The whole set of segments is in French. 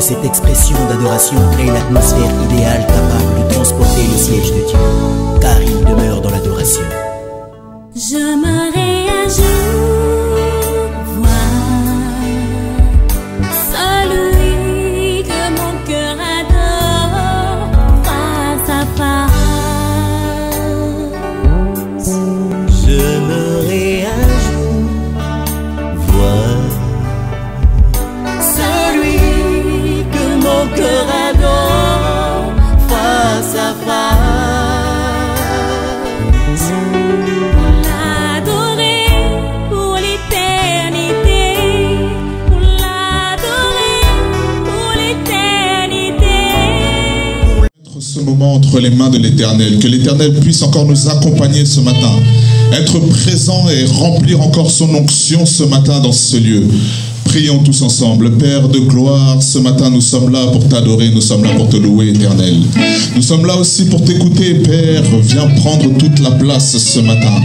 cette expression d'adoration crée l'atmosphère idéale capable de transporter le siège de Dieu, car il demeure dans l'adoration. J'aimerais un jour voir celui que mon cœur adore face à face. J'aimerais un jour voir celui que mon cœur adore face à face. Ce moment entre les mains de l'Éternel, que l'Éternel puisse encore nous accompagner ce matin, être présent et remplir encore son onction ce matin dans ce lieu. Prions tous ensemble. Père de gloire, ce matin nous sommes là pour t'adorer, nous sommes là pour te louer, Éternel. Nous sommes là aussi pour t'écouter, Père. Viens prendre toute la place ce matin.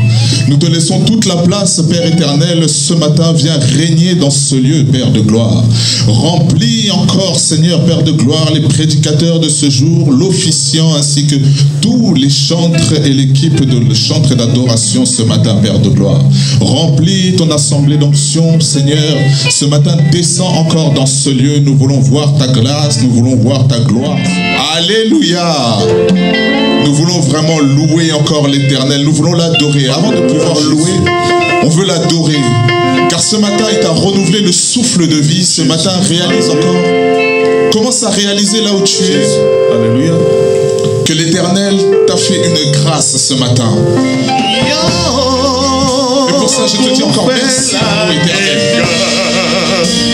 Nous te laissons toute la place, Père éternel, ce matin. Viens régner dans ce lieu, Père de gloire. Remplis encore, Seigneur, Père de gloire, les prédicateurs de ce jour, l'officiant, ainsi que tous les chantres et l'équipe de chantres et d'adoration ce matin, Père de gloire. Remplis ton assemblée d'onction, Seigneur. Ce matin, descends encore dans ce lieu. Nous voulons voir ta grâce, nous voulons voir ta gloire. Alléluia. Nous voulons vraiment louer encore l'Éternel. Nous voulons l'adorer. Avant de pouvoir louer, on veut l'adorer. Car ce matin, il t'a renouvelé le souffle de vie. Ce matin, réalise encore. Commence à réaliser là où tu es. Alléluia. Que l'Éternel t'a fait une grâce ce matin. Et pour ça, je te dis encore merci, ô Éternel.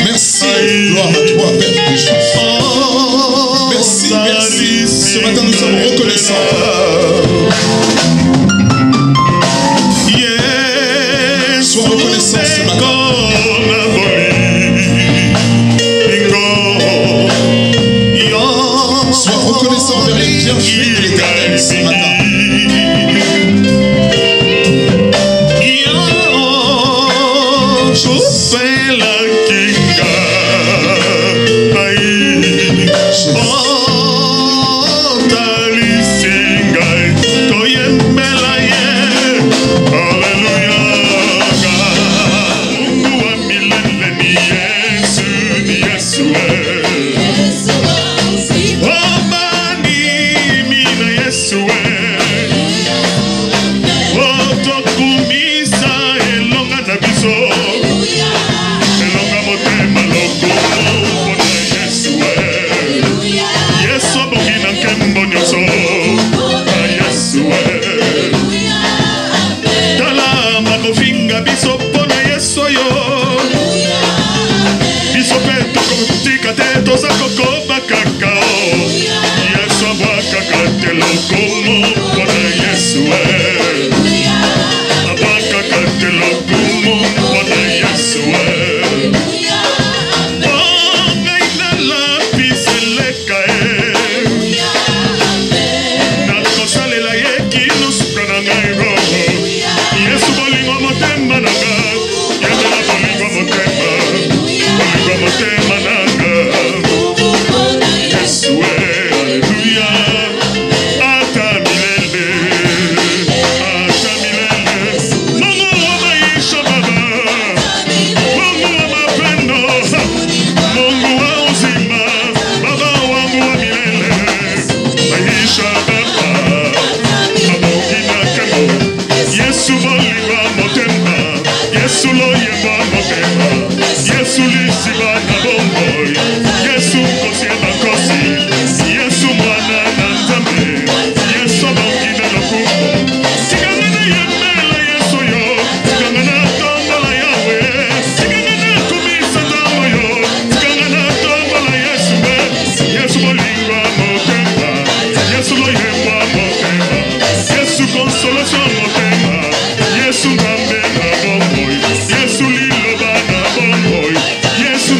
Merci, gloire à toi, Père des choses. Merci, merci. Ce matin, nous sommes reconnaissants. Sois reconnaissant ce matin. Sois reconnaissant vers les bienfaits de l'Éternel ce matin. Yes,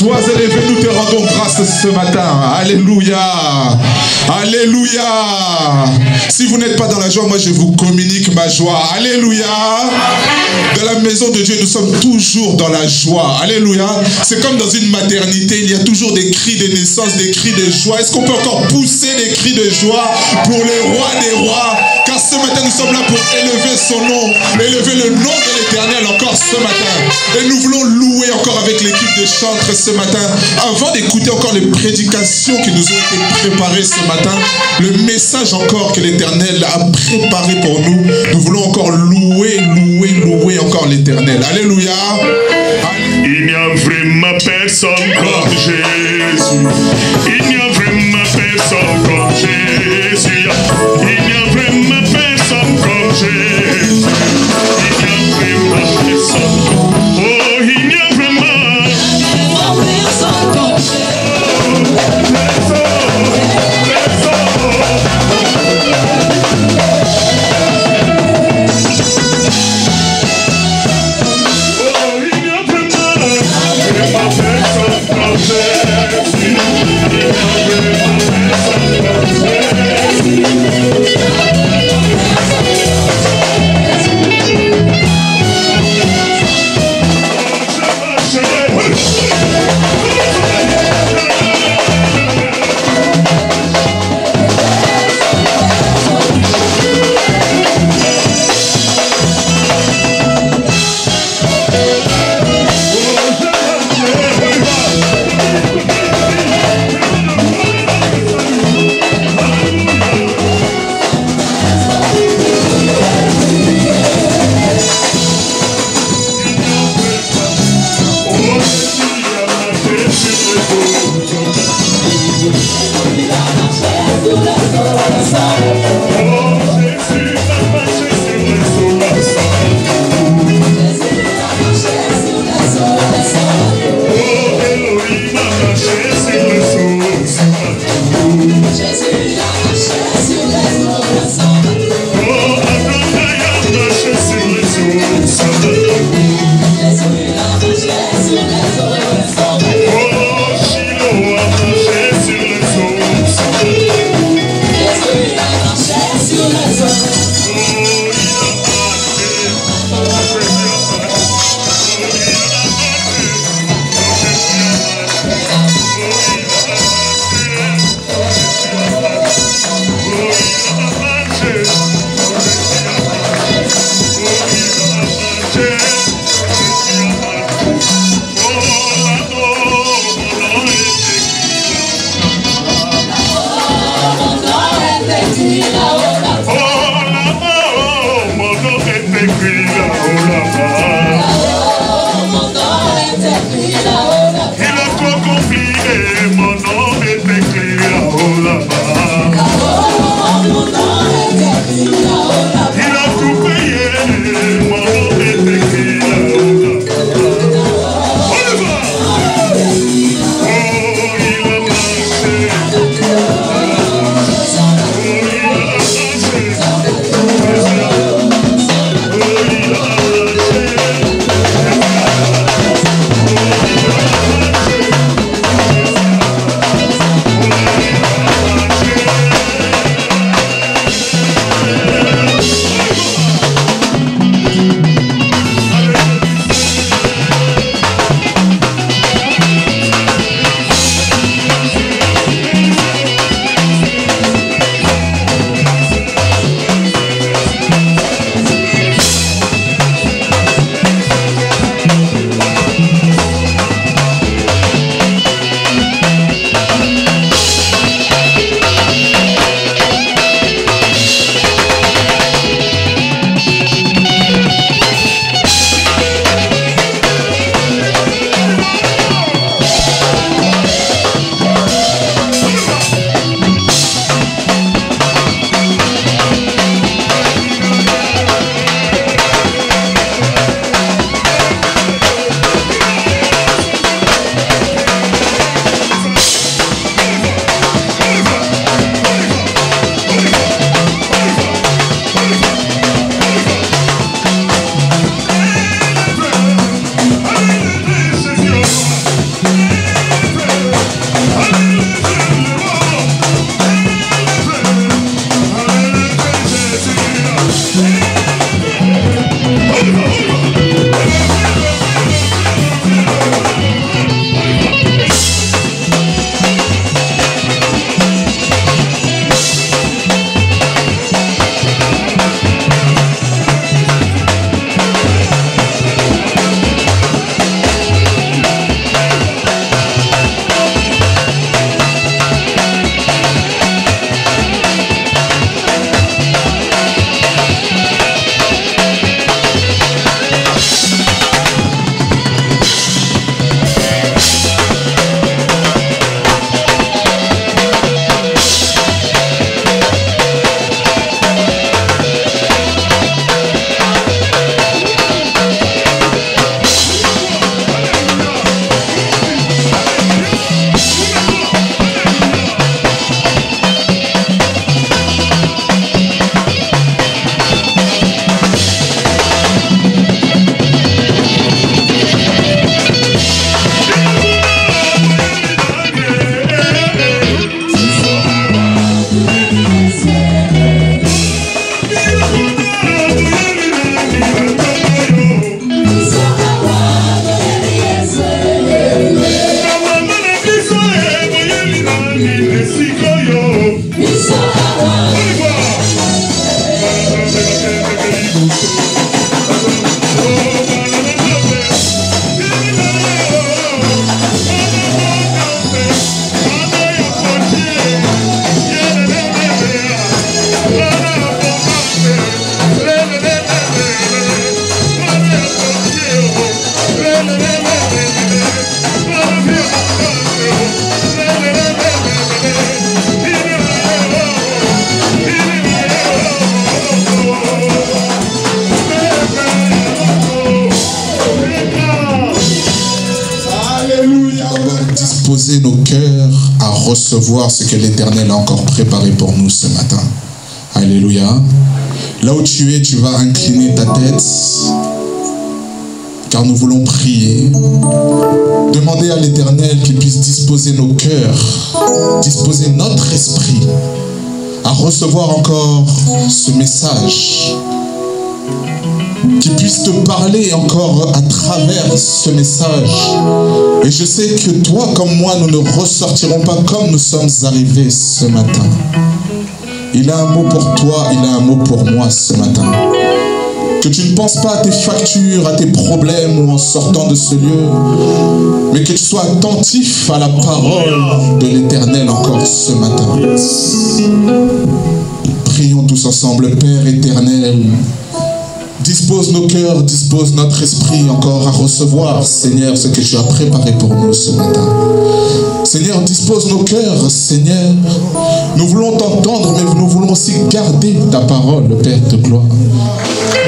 Sois élevé, nous te rendons grâce ce matin. Alléluia. Alléluia. Si vous n'êtes pas dans la joie, moi je vous communique ma joie. Alléluia. Dans la maison de Dieu, nous sommes toujours dans la joie. Alléluia. C'est comme dans une maternité, il y a toujours des cris de naissance, des cris de joie. Est-ce qu'on peut encore pousser des cris de joie pour le roi des rois? Car ce matin, nous sommes là pour élever son nom, élever le nom de l'Éternel encore ce matin. Et nous voulons louer encore avec l'équipe de chantres ce matin. Avant d'écouter encore les prédications qui nous ont été préparées ce matin, le message encore que l'Éternel a préparé pour nous, nous voulons encore louer encore l'Éternel. Alléluia. Il n'y a vraiment personne comme Jésus. Il n'y a vraiment personne comme Jésus. Il n'y a vraiment personne comme Jésus. Il n'y a vraiment personne. Oh, il n'y a vraiment personne comme Jésus. Yeah. recevoir ce que l'Éternel a encore préparé pour nous ce matin. Alléluia. Là où tu es, tu vas incliner ta tête, car nous voulons prier. Demander à l'Éternel qu'il puisse disposer nos cœurs, disposer notre esprit à recevoir encore ce message, qu'il puisse te parler encore à travers ce message. Et je sais que toi comme moi, nous ne ressortirons pas comme nous sommes arrivés ce matin. Il a un mot pour toi, il a un mot pour moi ce matin. Que tu ne penses pas à tes factures, à tes problèmes ou en sortant de ce lieu, mais que tu sois attentif à la parole de l'Éternel encore ce matin. Prions tous ensemble. Père éternel, dispose nos cœurs, dispose notre esprit encore à recevoir, Seigneur, ce que tu as préparé pour nous ce matin. Seigneur, dispose nos cœurs, Seigneur. Nous voulons t'entendre, mais nous voulons aussi garder ta parole, le Père de gloire.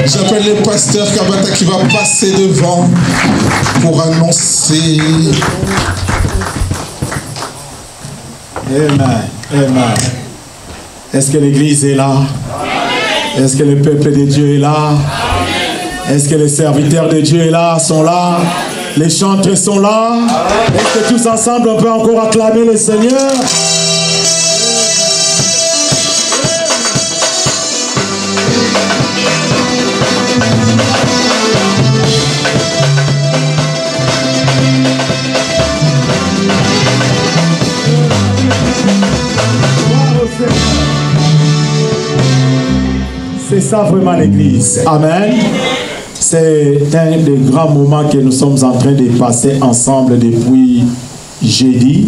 J'appelle le pasteur Kabata qui va passer devant pour annoncer. Amen. Amen. Est-ce que l'église est là? Est-ce que le peuple de Dieu est là? Est-ce que les serviteurs de Dieu est là, sont là? Les chantres sont là? Est-ce que tous ensemble on peut encore acclamer le Seigneur? C'est ça vraiment l'église. Amen. C'est un des grands moments que nous sommes en train de passer ensemble depuis jeudi,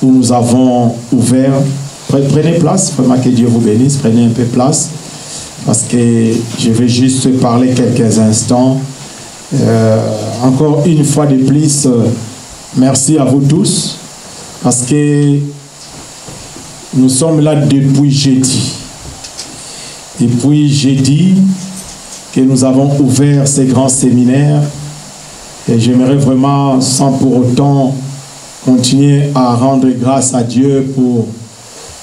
où nous avons ouvert. Prenez place, vraiment que Dieu vous bénisse, prenez un peu place, parce que je vais juste parler quelques instants. Encore une fois de plus, merci à vous tous, parce que nous sommes là depuis jeudi. Depuis jeudi que nous avons ouvert ces grands séminaires, et j'aimerais vraiment, sans pour autant continuer à rendre grâce à Dieu pour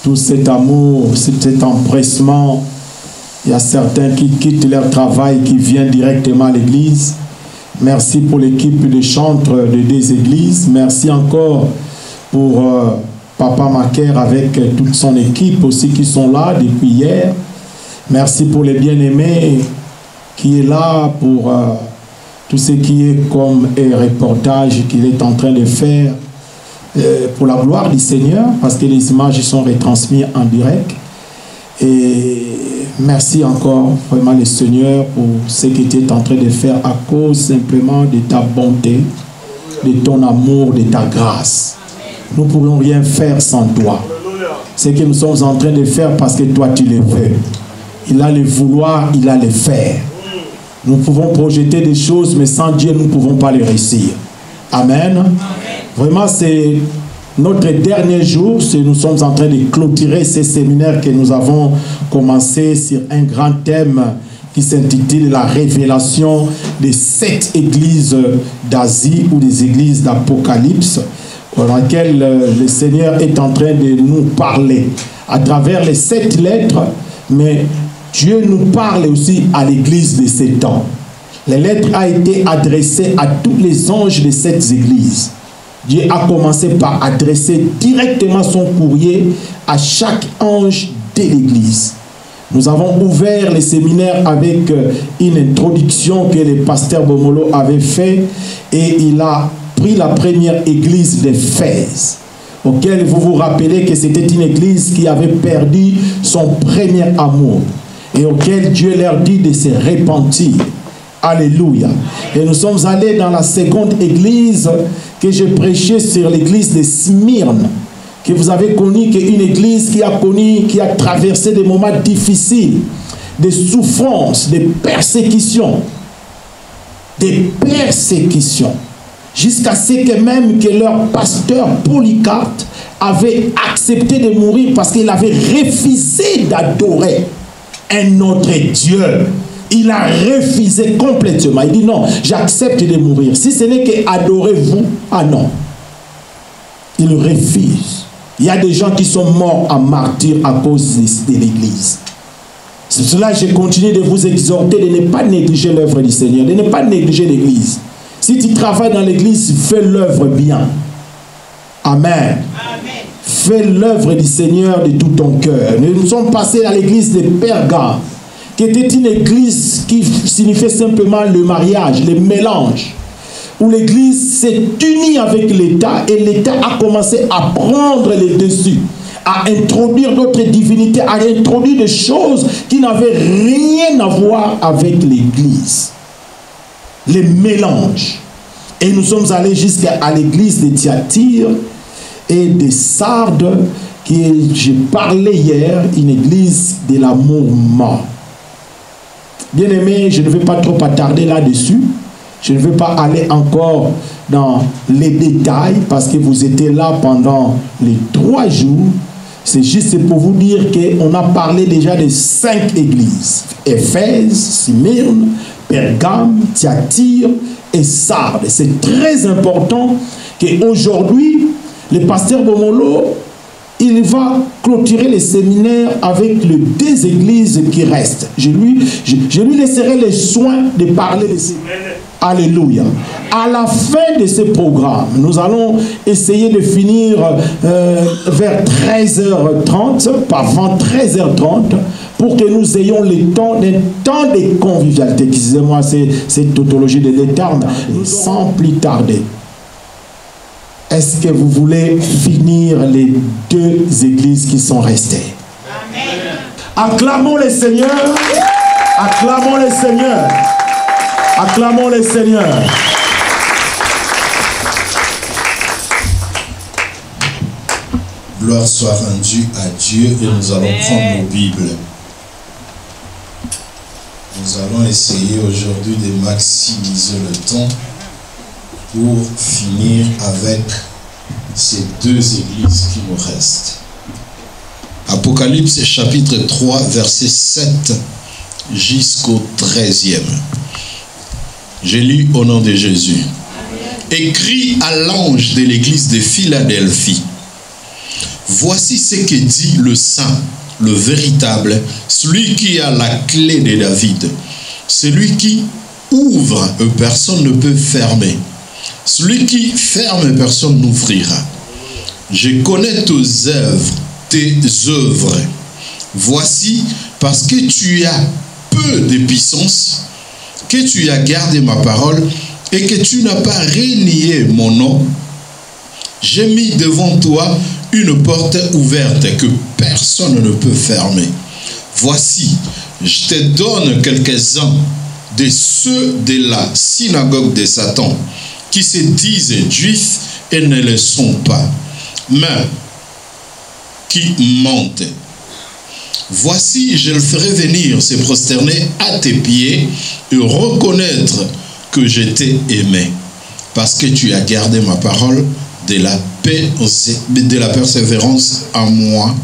tout cet amour, cet empressement. Il y a certains qui quittent leur travail, qui viennent directement à l'église. Merci pour l'équipe de chantres de deux églises. Merci encore pour Papa Macaire avec toute son équipe aussi qui sont là depuis hier. Merci pour les bien-aimés qui est là pour tout ce qui est comme un reportage qu'il est en train de faire pour la gloire du Seigneur, parce que les images sont retransmises en direct. Et merci encore vraiment le Seigneur pour ce que tu es en train de faire à cause simplement de ta bonté, de ton amour, de ta grâce. Nous ne pourrions rien faire sans toi. Ce que nous sommes en train de faire parce que toi tu le veux. Il a le vouloir, il a le faire. Nous pouvons projeter des choses, mais sans Dieu, nous ne pouvons pas les réussir. Amen. Amen. Vraiment, c'est notre dernier jour. Nous sommes en train de clôturer ces séminaires que nous avons commencé sur un grand thème qui s'intitule la révélation des 7 églises d'Asie ou des églises d'Apocalypse, dans laquelle le Seigneur est en train de nous parler à travers les 7 lettres, mais Dieu nous parle aussi à l'église de ces temps. Les lettres ont été adressées à tous les anges de cette église. Dieu a commencé par adresser directement son courrier à chaque ange de l'église. Nous avons ouvert les séminaires avec une introduction que le pasteur Bomolo avait fait, et il a pris la première église d'Éphèse, auquel vous vous rappelez que c'était une église qui avait perdu son premier amour et auquel Dieu leur dit de se repentir. Alléluia. Et nous sommes allés dans la seconde église que j'ai prêché sur l'église de Smyrne, que vous avez connu, qui est une église qui a traversé des moments difficiles, des souffrances, des persécutions, jusqu'à ce que même que leur pasteur Polycarpe avait accepté de mourir parce qu'il avait refusé d'adorer un autre Dieu. Il a refusé complètement. Il dit non, j'accepte de mourir. Si ce n'est que adorez-vous, ah non. Il refuse. Il y a des gens qui sont morts en martyrs à cause de l'Église. C'est cela que je continue de vous exhorter de ne pas négliger l'œuvre du Seigneur, de ne pas négliger l'Église. Si tu travailles dans l'Église, fais l'œuvre bien. Amen. Amen. Fais l'œuvre du Seigneur de tout ton cœur. Nous sommes passés à l'église de Pergame, qui était une église qui signifiait simplement le mariage, le mélange, où l'église s'est unie avec l'État et l'État a commencé à prendre les dessus, à introduire d'autres divinités, à introduire des choses qui n'avaient rien à voir avec l'église. Les mélanges. Et nous sommes allés jusqu'à l'église de Thyatire et de Sardes, qui j'ai parlé hier, une église de l'amour mort. Bien aimé, je ne vais pas trop attarder là-dessus. Je ne vais pas aller encore dans les détails parce que vous étiez là pendant les 3 jours. C'est juste pour vous dire qu'on a parlé déjà de 5 églises. Éphèse, Smyrne, Pergame, Thyatire et Sardes. C'est très important qu'aujourd'hui, le pasteur Bomolo, il va clôturer les séminaires avec les 2 églises qui restent. Je lui laisserai les soins de parler de ces... Alléluia. À la fin de ce programme, nous allons essayer de finir vers 13h30, pas avant 13h30, pour que nous ayons le temps d'un temps de convivialité. Excusez-moi, c'est tautologie des termes, sans plus tarder. Est-ce que vous voulez finir les 2 églises qui sont restées? Amen. Acclamons le Seigneur. Acclamons le Seigneur. Acclamons le Seigneur. Gloire soit rendue à Dieu et nous allons prendre nos Bibles. Nous allons essayer aujourd'hui de maximiser le temps pour finir avec ces 2 églises qui nous restent. Apocalypse chapitre 3 verset 7 jusqu'au 13e. J'ai lu au nom de Jésus. Écrit à l'ange de l'église de Philadelphie. Voici ce que dit le saint, le véritable, celui qui a la clé de David, celui qui ouvre et personne ne peut fermer, celui qui ferme personne n'ouvrira. Je connais tes œuvres. Voici, parce que tu as peu de puissance, que tu as gardé ma parole et que tu n'as pas renié mon nom, j'ai mis devant toi une porte ouverte que personne ne peut fermer. Voici, je te donne quelques-uns de ceux de la synagogue de Satan qui se disent juifs et ne le sont pas, mais qui mentent. Voici, je le ferai venir se prosterner à tes pieds et reconnaître que je t'ai aimé, parce que tu as gardé ma parole de la persévérance en moi.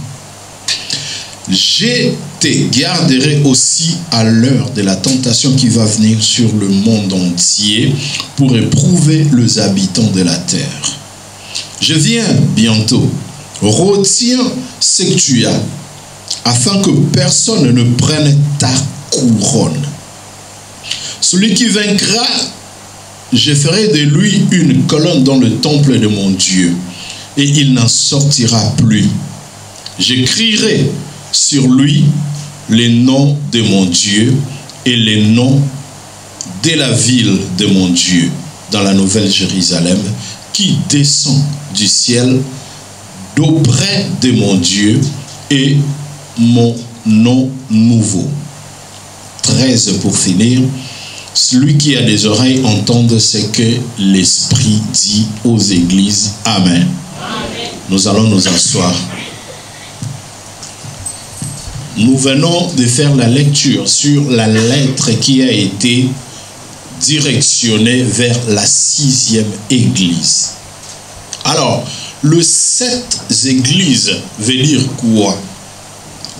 Je te garderai aussi à l'heure de la tentation qui va venir sur le monde entier pour éprouver les habitants de la terre. Je viens bientôt. Retiens ce que tu as, afin que personne ne prenne ta couronne. Celui qui vaincra, je ferai de lui une colonne dans le temple de mon Dieu, et il n'en sortira plus. J'écrirai sur lui les noms de mon Dieu et les noms de la ville de mon Dieu, dans la nouvelle Jérusalem, qui descend du ciel d'auprès de mon Dieu, et mon nom nouveau. 13 pour finir. Celui qui a des oreilles entende ce que l'Esprit dit aux églises. Amen. Amen. Nous allons nous asseoir. Nous venons de faire la lecture sur la lettre qui a été directionnée vers la 6e église. Alors, le 7 églises veut dire quoi?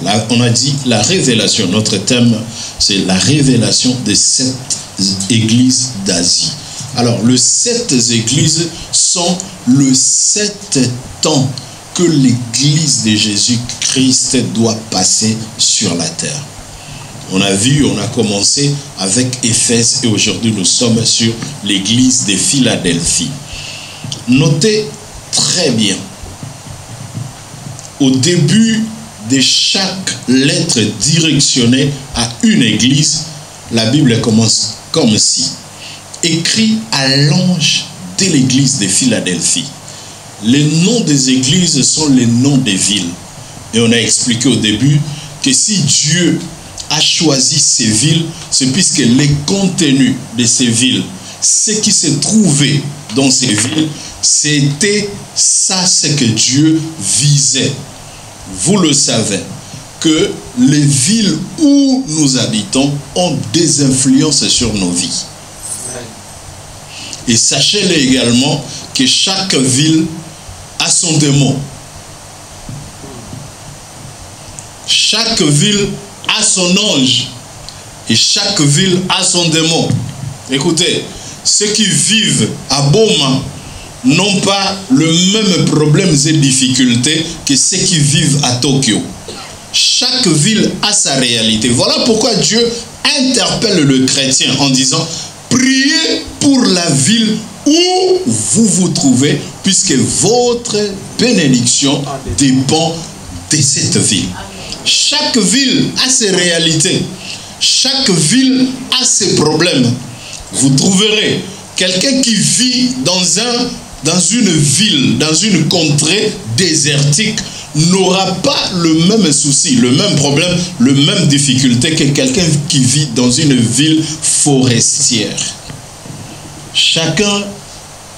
Là, on a dit la révélation. Notre thème, c'est la révélation des 7 églises d'Asie. Alors, les 7 églises sont les 7 temps que l'église de Jésus-Christ doit passer sur la terre. On a vu, on a commencé avec Éphèse et aujourd'hui nous sommes sur l'église de Philadelphie. Notez très bien, au début de chaque lettre directionnée à une église, la Bible commence comme ci. Écrit à l'ange de l'église de Philadelphie. Les noms des églises sont les noms des villes. Et on a expliqué au début que si Dieu a choisi ces villes, c'est puisque les contenus de ces villes, ce qui se trouvait dans ces villes, c'était ça ce que Dieu visait. Vous le savez, que les villes où nous habitons ont des influences sur nos vies. Et sachez-le également que chaque ville a son démon. Chaque ville a son ange. Et chaque ville a son démon. Écoutez, ceux qui vivent à Boma n'ont pas le même problème et difficultés que ceux qui vivent à Tokyo. Chaque ville a sa réalité. Voilà pourquoi Dieu interpelle le chrétien en disant: priez pour la ville où vous vous trouvez, puisque votre bénédiction dépend de cette ville. Chaque ville a ses réalités. Chaque ville a ses problèmes. Vous trouverez quelqu'un qui vit dans une ville, dans une contrée désertique, n'aura pas le même souci, le même problème, le même difficulté que quelqu'un qui vit dans une ville forestière.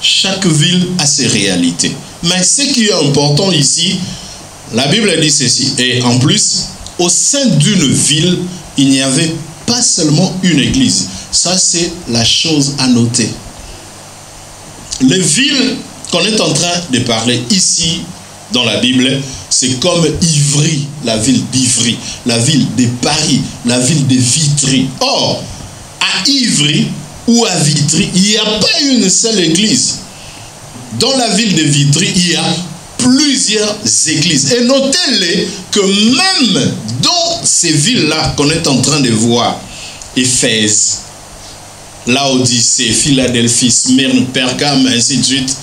Chaque ville a ses réalités. Mais ce qui est important ici, la Bible dit ceci. Et en plus, au sein d'une ville, il n'y avait pas seulement une église. Ça, c'est la chose à noter. Les villes qu'on est en train de parler ici, dans la Bible, c'est comme Ivry, la ville d'Ivry, la ville de Paris, la ville de Vitry. Or, à Ivry ou à Vitry, il n'y a pas une seule église. Dans la ville de Vitry, il y a plusieurs églises. Et notez-les que même dans ces villes-là qu'on est en train de voir, Éphèse, Laodicée, Philadelphie, Smyrne, Pergame, ainsi de suite,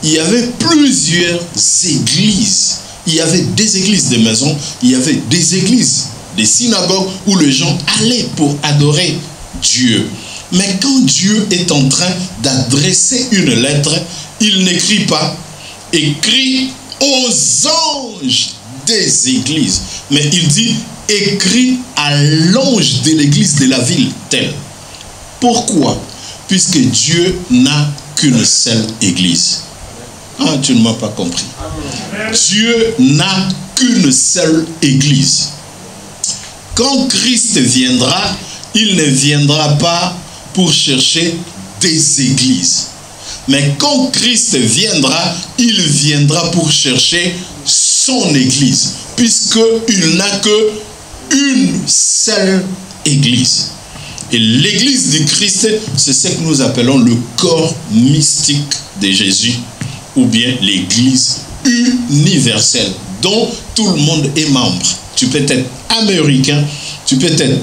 il y avait plusieurs églises. Il y avait des églises de maison, il y avait des églises, des synagogues où les gens allaient pour adorer Dieu. Mais quand Dieu est en train d'adresser une lettre, il n'écrit pas « écrit aux anges des églises », mais il dit « écrit à l'ange de l'église de la ville telle ». Pourquoi? Puisque Dieu n'a qu'une seule église. Ah, tu ne m'as pas compris. Dieu n'a qu'une seule église. Quand Christ viendra, il ne viendra pas pour chercher des églises. Mais quand Christ viendra, il viendra pour chercher son église. Puisqu'il n'a qu'une seule église. Et l'église du Christ, c'est ce que nous appelons le corps mystique de Jésus, ou bien l'église universelle, dont tout le monde est membre. Tu peux être américain, tu peux être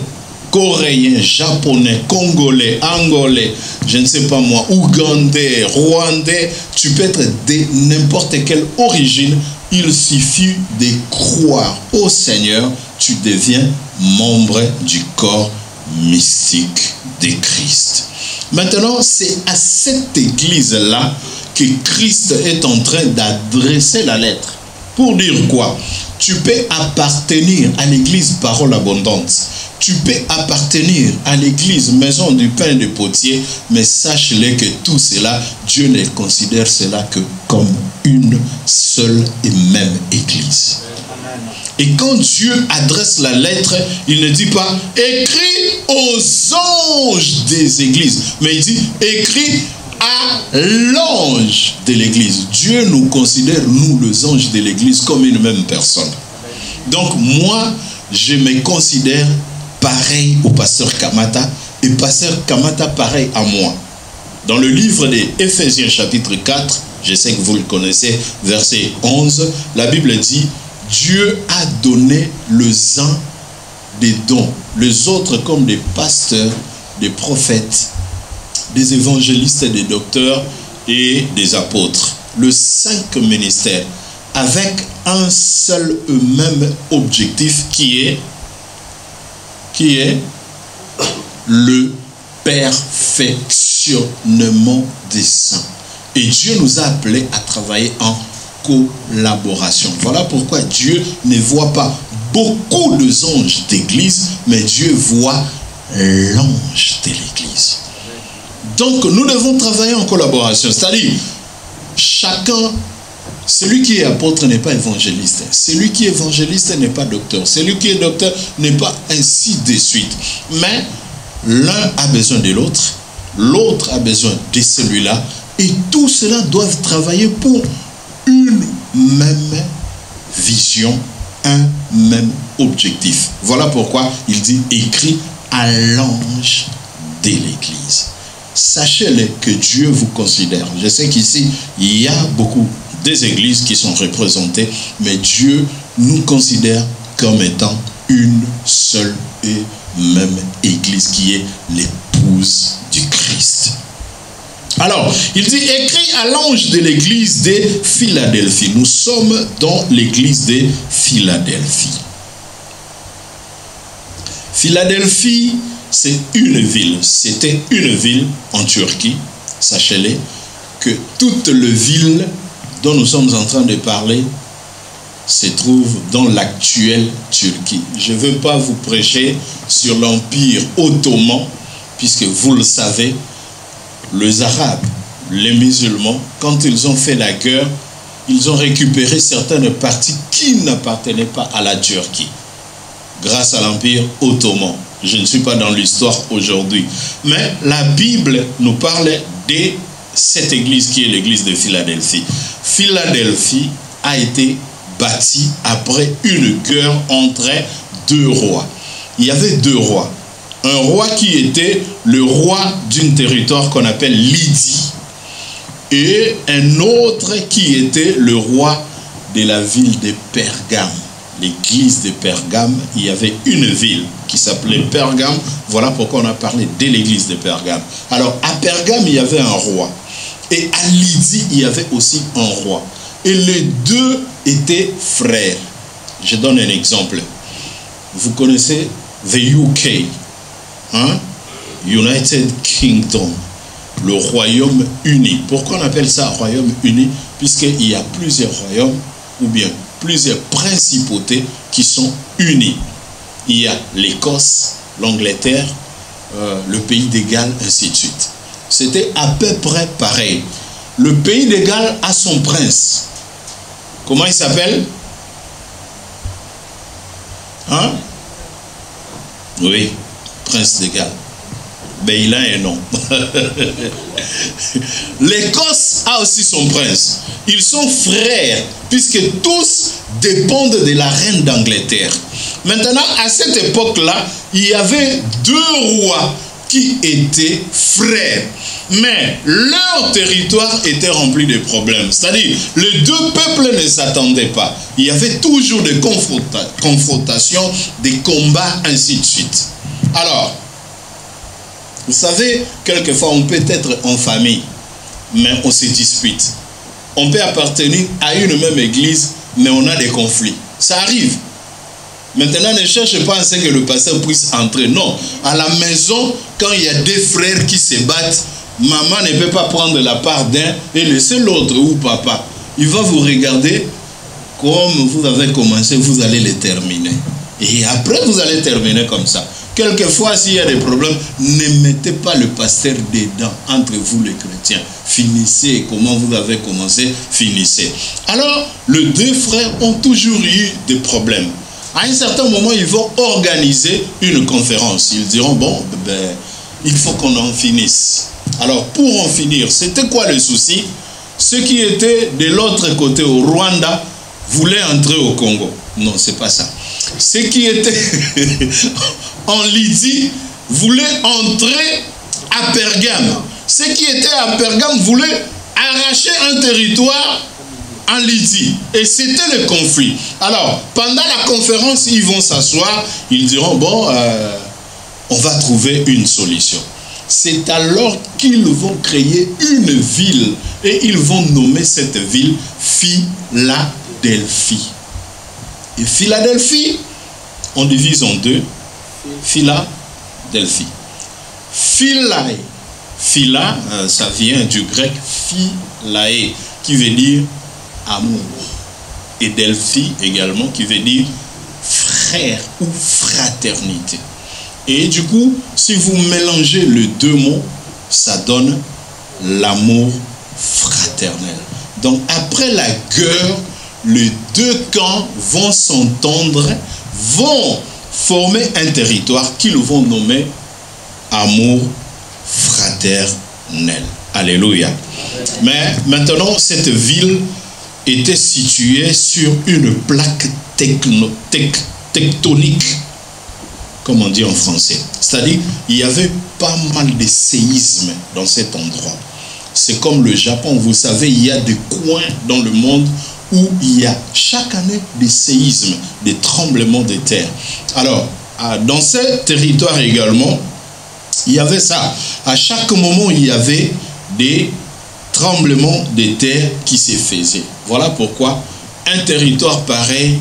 coréen, japonais, congolais, angolais, je ne sais pas moi, ougandais, rwandais, tu peux être de n'importe quelle origine. Il suffit de croire au Seigneur, tu deviens membre du corps mystique de Christ. Maintenant, c'est à cette église-là que Christ est en train d'adresser la lettre. Pour dire quoi? Tu peux appartenir à l'église Parole Abondante. Tu peux appartenir à l'église Maison du Pain de Potier, mais sache-le que tout cela, Dieu ne considère cela que comme une seule et même église. Et quand Dieu adresse la lettre, il ne dit pas « écrit aux anges des églises », mais il dit « écrit à l'ange de l'église ». Dieu nous considère, nous, les anges de l'église, comme une même personne. Donc moi, je me considère pareil au pasteur Kamata, et pasteur Kamata pareil à moi. Dans le livre des Éphésiens chapitre 4, Je sais que vous le connaissez, verset 11. La Bible dit, Dieu a donné les uns des dons, les autres comme des pasteurs, des prophètes, des évangélistes, des docteurs et des apôtres. Les 5 ministères, avec un seul et même objectif qui est le perfectionnement des saints. Et Dieu nous a appelés à travailler en collaboration. Voilà pourquoi Dieu ne voit pas beaucoup d'anges d'église, mais Dieu voit l'ange de l'église. Donc nous devons travailler en collaboration. C'est-à-dire, chacun, celui qui est apôtre n'est pas évangéliste. Celui qui est évangéliste n'est pas docteur. Celui qui est docteur n'est pas ainsi de suite. Mais l'un a besoin de l'autre, l'autre a besoin de celui-là, et tout cela doivent travailler pour une même vision, un même objectif. Voilà pourquoi il dit écrit à l'ange de l'église. Sachez-le que Dieu vous considère. Je sais qu'ici, il y a beaucoup des églises qui sont représentées, mais Dieu nous considère comme étant une seule et même église qui est l'épouse du Christ. Alors, il dit écrit à l'ange de l'église de Philadelphie. Nous sommes dans l'église de Philadelphie. Philadelphie, c'est une ville. C'était une ville en Turquie. Sachez-le que toutes les villes dont nous sommes en train de parler se trouvent dans l'actuelle Turquie. Je ne veux pas vous prêcher sur l'Empire ottoman, puisque vous le savez, les Arabes, les musulmans, quand ils ont fait la guerre, ils ont récupéré certaines parties qui n'appartenaient pas à la Turquie, grâce à l'Empire ottoman. Je ne suis pas dans l'histoire aujourd'hui, mais la Bible nous parle de cette église qui est l'église de Philadelphie. Philadelphie a été bâtie après une guerre entre 2 rois. Il y avait 2 rois. Un roi qui était le roi d'un territoire qu'on appelle Lydie, et un autre qui était le roi de la ville de Pergame. L'église de Pergame, il y avait une ville qui s'appelait Pergame. Voilà pourquoi on a parlé de l'église de Pergame. Alors, à Pergame, il y avait un roi. Et à Lydie, il y avait aussi un roi. Et les deux étaient frères. Je donne un exemple. Vous connaissez the UK, hein? United Kingdom, le Royaume-Uni. Pourquoi on appelle ça Royaume-Uni? Puisqu'il y a plusieurs royaumes, ou bien plusieurs principautés qui sont unis. Il y a l'Écosse, l'Angleterre, le pays de Galles, ainsi de suite. C'était à peu près pareil. Le pays de Galles a son prince. Comment il s'appelle? Hein? Oui, prince de Galles. Ben, il a un nom. L'Écosse a aussi son prince. Ils sont frères, puisque tous dépendent de la reine d'Angleterre. Maintenant, à cette époque-là, il y avait 2 rois qui étaient frères. Mais leur territoire était rempli de problèmes. C'est-à-dire, les 2 peuples ne s'attendaient pas. Il y avait toujours des confrontations, des combats, ainsi de suite. Alors, vous savez, quelquefois, on peut être en famille, mais on se dispute. On peut appartenir à une même église, mais on a des conflits. Ça arrive. Maintenant, ne cherchez pas à ce que le pasteur puisse entrer. Non. À la maison, quand il y a 2 frères qui se battent, maman ne peut pas prendre la part d'un et laisser l'autre, ou papa. Il va vous regarder comme vous avez commencé, vous allez le terminer. Et après, vous allez terminer comme ça. Quelquefois, s'il y a des problèmes, ne mettez pas le pasteur dedans, entre vous les chrétiens. Finissez, comment vous avez commencé, finissez. Alors, les 2 frères ont toujours eu des problèmes. À un certain moment, ils vont organiser une conférence. Ils diront, bon, ben, il faut qu'on en finisse. Alors, pour en finir, c'était quoi le souci? Ceux qui étaient de l'autre côté, au Rwanda, voulaient entrer au Congo. Non, c'est pas ça. Ceux qui étaient en Lydie voulaient entrer à Pergame. Ceux qui étaient à Pergame voulaient arracher un territoire en Lydie. Et c'était le conflit. Alors, pendant la conférence, ils vont s'asseoir, ils diront, bon, on va trouver une solution. C'est alors qu'ils vont créer une ville et ils vont nommer cette ville Philadelphie. Et Philadelphie, on divise en deux. Philadelphie. Philae. Phila, ça vient du grec philae, qui veut dire amour. Et Delphi également, qui veut dire frère ou fraternité. Et du coup, si vous mélangez les deux mots, ça donne l'amour fraternel. Donc après la guerre, les deux camps vont s'entendre, vont former un territoire qu'ils vont nommer amour fraternel. Alléluia. Mais maintenant, cette ville était située sur une plaque tectonique, comme on dit en français. C'est-à-dire, il y avait pas mal de séismes dans cet endroit. C'est comme le Japon, vous savez, il y a des coins dans le monde où il y a chaque année des séismes, des tremblements de terre. Alors, dans ce territoire également, il y avait ça. À chaque moment, il y avait des tremblements de terre qui se faisaient. Voilà pourquoi un territoire pareil,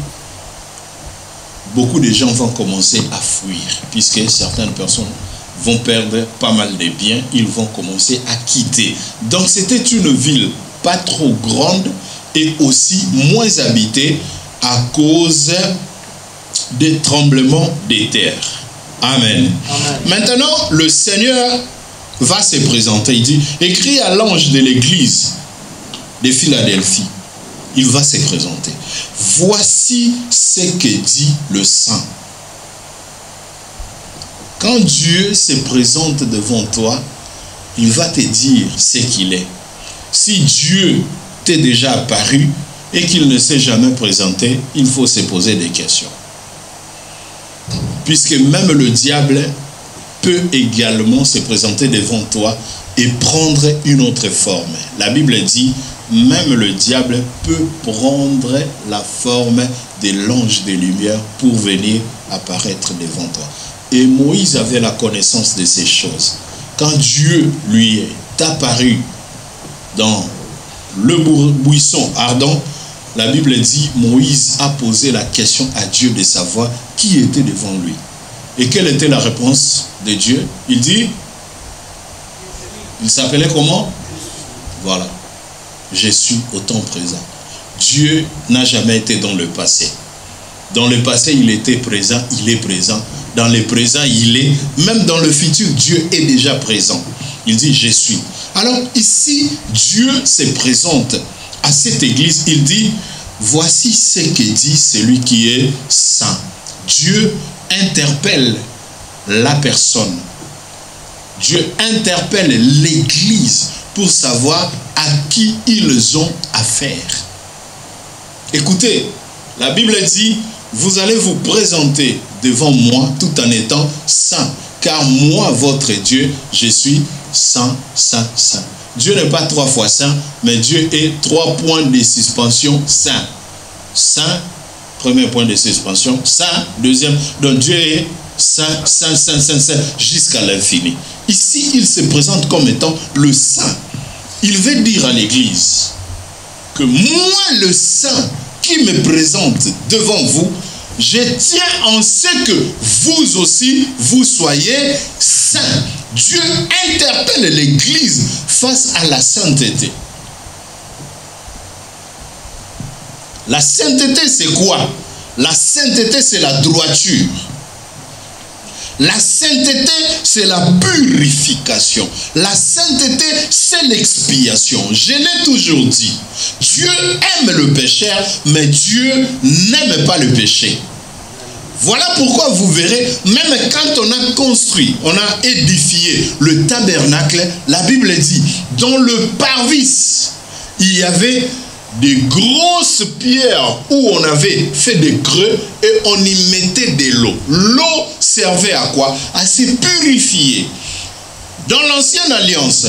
beaucoup de gens vont commencer à fuir, puisque certaines personnes vont perdre pas mal de biens, ils vont commencer à quitter. Donc c'était une ville pas trop grande et aussi moins habitée à cause des tremblements de terre. Amen. Amen. Maintenant, le Seigneur va se présenter. Il dit, écris à l'ange de l'église de Philadelphie. Il va se présenter. Voici ce que dit le Saint. Quand Dieu se présente devant toi, il va te dire ce qu'il est. Si Dieu t'est déjà apparu et qu'il ne s'est jamais présenté, il faut se poser des questions. Puisque même le diable peut également se présenter devant toi et prendre une autre forme. La Bible dit, même le diable peut prendre la forme de l'ange de lumière pour venir apparaître devant toi. Et Moïse avait la connaissance de ces choses. Quand Dieu lui est apparu dans le buisson ardent, la Bible dit, Moïse a posé la question à Dieu de savoir qui était devant lui. Et quelle était la réponse de Dieu? Il dit, il s'appelait comment? Voilà. Je suis au temps présent. Dieu n'a jamais été dans le passé. Dans le passé, il était présent, il est présent. Dans le présent, il est. Même dans le futur, Dieu est déjà présent. Il dit, je suis. Alors ici, Dieu se présente à cette église. Il dit, voici ce que dit celui qui est saint. Dieu interpelle la personne. Dieu interpelle l'église pour savoir à qui ils ont affaire. Écoutez, la Bible dit, vous allez vous présenter devant moi tout en étant saint, car moi, votre Dieu, je suis saint, saint, saint. Dieu n'est pas 3 fois saint, mais Dieu est 3 points de suspension saint. Saint, premier point de suspension, saint, deuxième. Donc Dieu est saint, saint, saint, saint, saint, jusqu'à l'infini. Ici, il se présente comme étant le saint. Il veut dire à l'église que moi, le saint qui me présente devant vous, je tiens en ce que vous aussi, vous soyez saints. Dieu interpelle l'église face à la sainteté. La sainteté, c'est quoi? La sainteté, c'est la droiture. La sainteté, c'est la purification. La sainteté, c'est l'expiation. Je l'ai toujours dit. Dieu aime le pécheur, mais Dieu n'aime pas le péché. Voilà pourquoi vous verrez, même quand on a construit, on a édifié le tabernacle, la Bible dit, dans le parvis, il y avait des grosses pierres où on avait fait des creux et on y mettait de l'eau. L'eau servait à quoi? À se purifier. Dans l'ancienne alliance,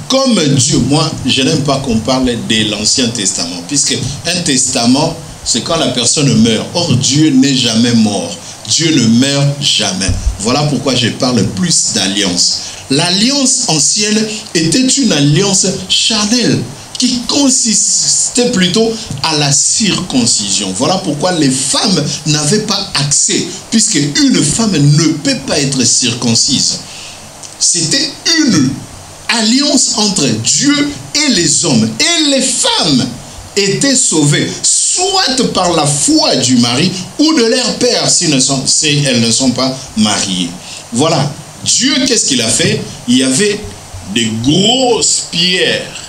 comme Dieu, moi, je n'aime pas qu'on parle de l'Ancien Testament, puisque un testament, c'est quand la personne meurt. Or, Dieu n'est jamais mort. Dieu ne meurt jamais. Voilà pourquoi je parle plus d'alliance. L'alliance ancienne était une alliance charnelle qui consistait plutôt à la circoncision. Voilà pourquoi les femmes n'avaient pas accès, puisque une femme ne peut pas être circoncise. C'était une alliance entre Dieu et les hommes. Et les femmes étaient sauvées, soit par la foi du mari ou de leur père, si elles ne sont pas mariées. Voilà. Dieu, qu'est-ce qu'il a fait? Il y avait des grosses pierres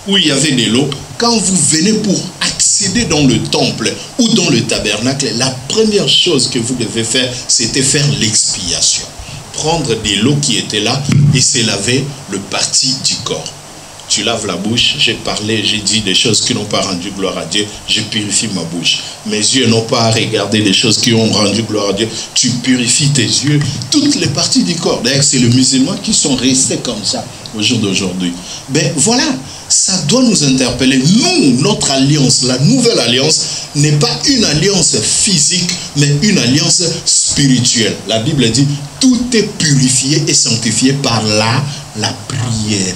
où il y avait de l'eau. Quand vous venez pour accéder dans le temple ou dans le tabernacle, la première chose que vous devez faire, c'était faire l'expiation. Prendre de l'eau qui était là et se laver le parti du corps. Tu laves la bouche, j'ai parlé, j'ai dit des choses qui n'ont pas rendu gloire à Dieu, je purifie ma bouche. Mes yeux n'ont pas à regarder des choses qui ont rendu gloire à Dieu, tu purifies tes yeux, toutes les parties du corps. D'ailleurs, c'est les musulmans qui sont restés comme ça au jour d'aujourd'hui. Ben voilà, ça doit nous interpeller. Nous, notre alliance, la nouvelle alliance, n'est pas une alliance physique, mais une alliance spirituelle. La Bible dit, tout est purifié et sanctifié par la prière.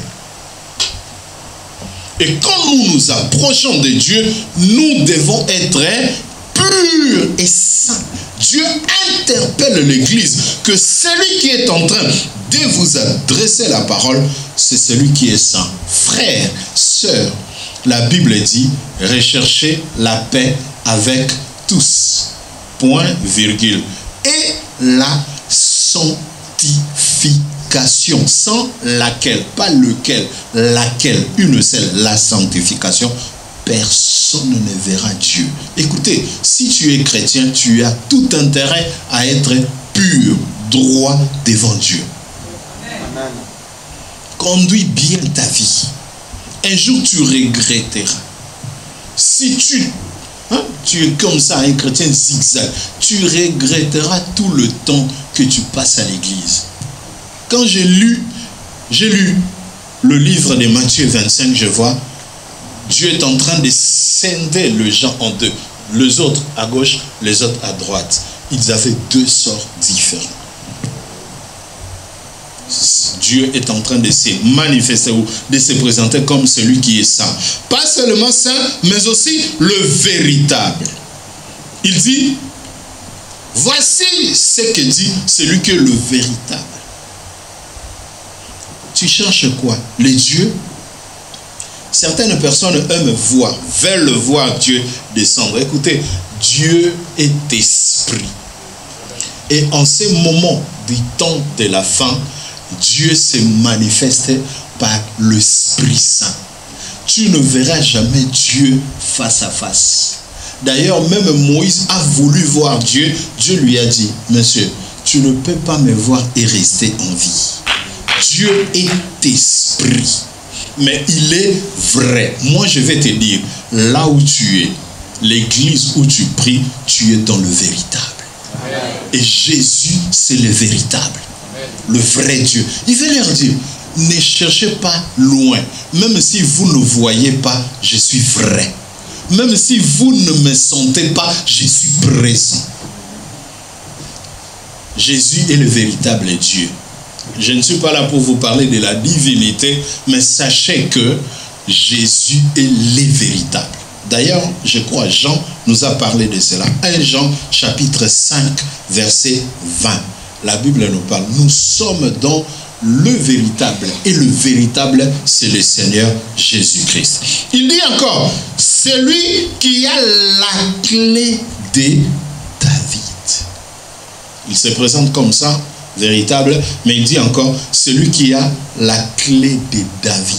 Et quand nous nous approchons de Dieu, nous devons être purs et saints. Dieu interpelle l'Église que celui qui est en train de vous adresser la parole, c'est celui qui est saint. Frères, sœurs, la Bible dit, recherchez la paix avec tous. Point, virgule. Et la sanctification. Sans laquelle, pas lequel, laquelle, une seule, la sanctification, personne ne verra Dieu. Écoutez, si tu es chrétien, tu as tout intérêt à être pur, droit devant Dieu. Amen. Conduis bien ta vie. Un jour, tu regretteras. Si tu es comme ça, un chrétien zigzag, tu regretteras tout le temps que tu passes à l'église. Quand j'ai lu le livre de Matthieu 25, je vois, Dieu est en train de scinder les gens en deux. Les autres à gauche, les autres à droite. Ils avaient deux sorts différents. Dieu est en train de se manifester ou de se présenter comme celui qui est saint. Pas seulement saint, mais aussi le véritable. Il dit, voici ce que dit celui qui est le véritable. Tu cherches quoi? Les dieux? Certaines personnes veulent voir Dieu descendre. Écoutez, Dieu est esprit. Et en ce moment du temps de la fin, Dieu se manifeste par l'Esprit Saint. Tu ne verras jamais Dieu face à face. D'ailleurs, même Moïse a voulu voir Dieu. Dieu lui a dit, monsieur, tu ne peux pas me voir et rester en vie. Dieu est esprit, mais il est vrai. Moi, je vais te dire, là où tu es, l'église où tu pries, tu es dans le véritable. Amen. Et Jésus, c'est le véritable, le vrai Dieu. Il veut leur dire, ne cherchez pas loin. Même si vous ne voyez pas, je suis vrai. Même si vous ne me sentez pas, je suis présent. Jésus est le véritable Dieu. Je ne suis pas là pour vous parler de la divinité, mais sachez que Jésus est le véritable. D'ailleurs, je crois Jean nous a parlé de cela. 1 Jean chapitre 5, verset 20. La Bible nous parle. Nous sommes dans le véritable. Et le véritable, c'est le Seigneur Jésus-Christ. Il dit encore, celui qui a la clé de David. Il se présente comme ça, véritable, mais il dit encore, celui qui a la clé de David.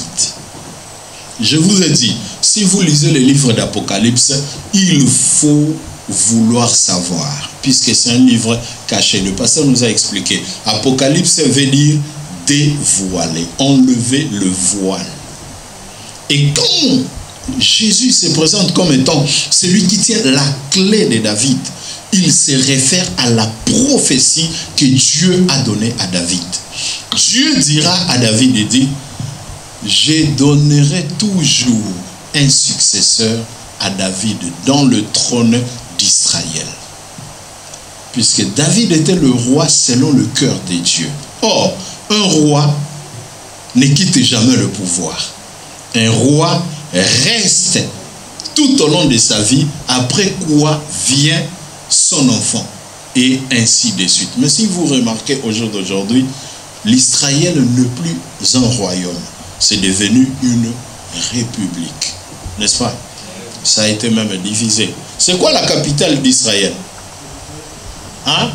Je vous ai dit, si vous lisez le livre d'Apocalypse, il faut vouloir savoir, puisque c'est un livre caché. Le pasteur nous a expliqué. Apocalypse veut dire dévoiler, enlever le voile. Et quand Jésus se présente comme étant celui qui tient la clé de David, il se réfère à la prophétie que Dieu a donnée à David. Dieu dira à David, il dit, je donnerai toujours un successeur à David dans le trône d'Israël. Puisque David était le roi selon le cœur de Dieu. Or, un roi ne quitte jamais le pouvoir. Un roi reste tout au long de sa vie, après quoi vient son enfant, et ainsi de suite. Mais si vous remarquez au jour d'aujourd'hui, l'Israël n'est plus un royaume, c'est devenu une république, n'est-ce pas? Ça a été même divisé. C'est quoi la capitale d'Israël? Hein?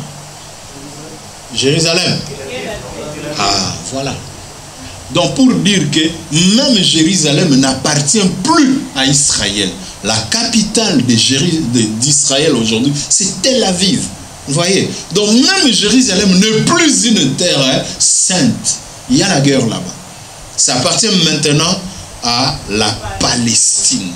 Jérusalem. Ah, voilà. Donc pour dire que même Jérusalem n'appartient plus à Israël. La capitale d'Israël aujourd'hui, c'est Tel Aviv. Vous voyez? Donc même Jérusalem n'est plus une terre sainte. Il y a la guerre là-bas. Ça appartient maintenant à la Palestine.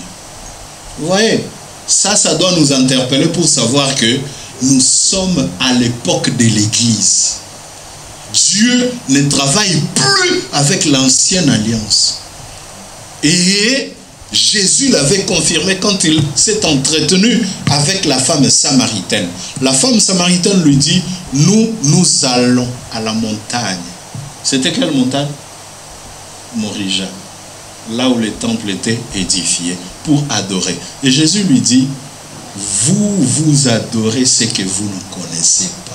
Vous voyez? Ça doit nous interpeller pour savoir que nous sommes à l'époque de l'Église. Dieu ne travaille plus avec l'ancienne alliance. Et Jésus l'avait confirmé quand il s'est entretenu avec la femme samaritaine. La femme samaritaine lui dit, nous allons à la montagne. C'était quelle montagne? Morija. Là où le temple était édifié pour adorer. Et Jésus lui dit, vous adorez ce que vous ne connaissez pas.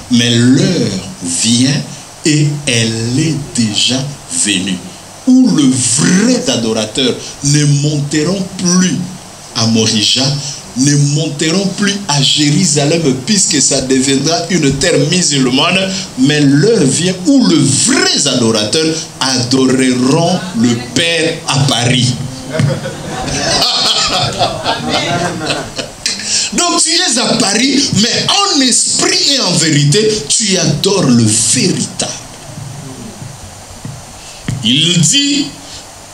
Mais l'heure vient et elle est déjà venue, où le vrai adorateur ne monteront plus à Morija, ne monteront plus à Jérusalem, puisque ça deviendra une terre musulmane, mais l'heure vient où le vrai adorateur adoreront le Père à Paris. Donc tu es à Paris, mais en esprit et en vérité, tu adores le véritable. Il dit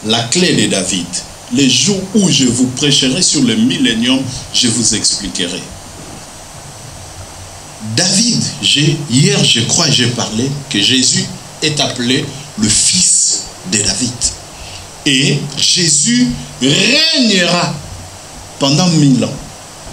la clé de David. Les jours où je vous prêcherai sur le millénium, je vous expliquerai. David, hier je crois j'ai parlé que Jésus est appelé le fils de David. Et Jésus régnera pendant 1000 ans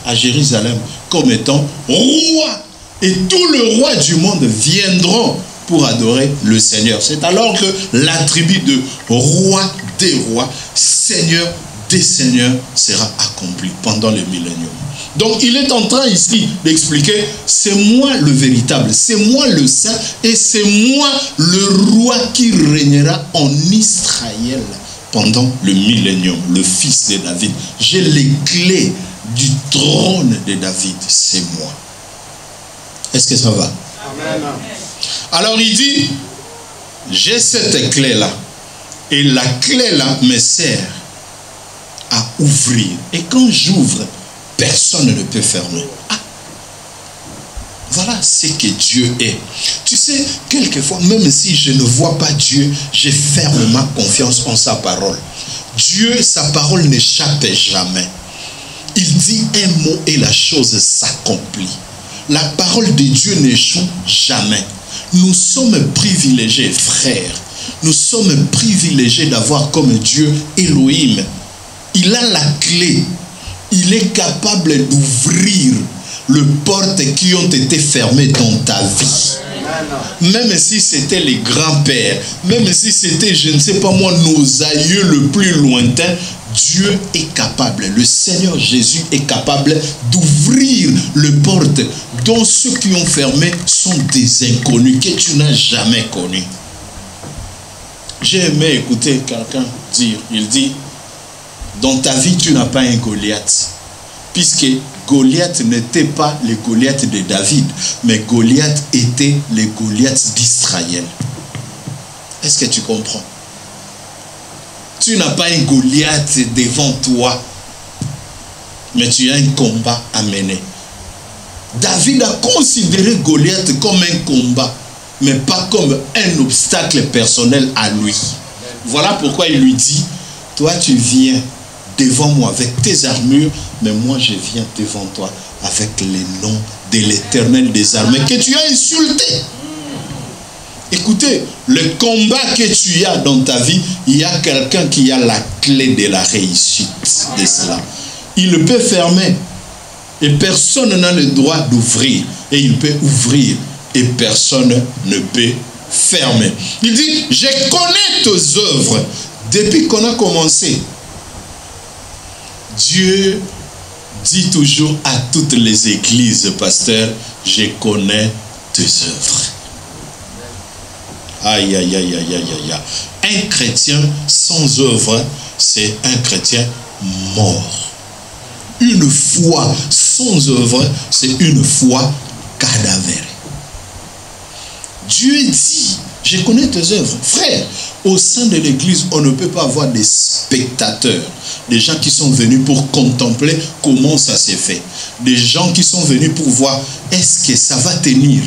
à Jérusalem comme étant roi. Et tous les rois du monde viendront pour adorer le Seigneur. C'est alors que l'attribut de roi des rois, Seigneur des seigneurs sera accompli pendant le millénium. Donc il est en train ici d'expliquer, c'est moi le véritable, c'est moi le saint et c'est moi le roi qui régnera en Israël pendant le millénium, le fils de David. J'ai les clés du trône de David, c'est moi. Est-ce que ça va? Amen. Alors il dit, j'ai cette clé-là, et la clé-là me sert à ouvrir. Et quand j'ouvre, personne ne peut fermer. Ah, voilà ce que Dieu est. Tu sais, quelquefois, même si je ne vois pas Dieu, je ferme ma confiance en sa parole. Dieu, sa parole n'échappe jamais. Il dit un mot et la chose s'accomplit. La parole de Dieu n'échoue jamais. Nous sommes privilégiés, frères. Nous sommes privilégiés d'avoir comme Dieu Elohim. Il a la clé. Il est capable d'ouvrir les portes qui ont été fermées dans ta vie. Même si c'était les grands-pères, même si c'était, je ne sais pas moi, nos aïeux le plus lointain, Dieu est capable, le Seigneur Jésus est capable d'ouvrir les portes dont ceux qui ont fermé sont des inconnus que tu n'as jamais connus. J'ai aimé écouter quelqu'un dire, il dit, dans ta vie tu n'as pas un Goliath, puisque Goliath n'était pas le Goliath de David, mais Goliath était le Goliath d'Israël. Est-ce que tu comprends? Tu n'as pas un Goliath devant toi, mais tu as un combat à mener. David a considéré Goliath comme un combat, mais pas comme un obstacle personnel à lui. Voilà pourquoi il lui dit, toi tu viens devant moi avec tes armures, mais moi je viens devant toi avec les noms de l'Éternel des armées que tu as insulté. Écoutez, le combat que tu as dans ta vie, il y a quelqu'un qui a la clé de la réussite de cela. Il peut fermer et personne n'a le droit d'ouvrir. Et il peut ouvrir et personne ne peut fermer. Il dit, je connais tes œuvres depuis qu'on a commencé. Dieu dit toujours à toutes les églises, pasteur, je connais tes œuvres. Aïe, aïe, aïe, aïe, aïe, aïe. Un chrétien sans œuvre, c'est un chrétien mort. Une foi sans œuvre, c'est une foi cadavérée. Dieu dit, je connais tes œuvres. Frère, au sein de l'église, on ne peut pas avoir des spectateurs, des gens qui sont venus pour contempler comment ça s'est fait, des gens qui sont venus pour voir est-ce que ça va tenir.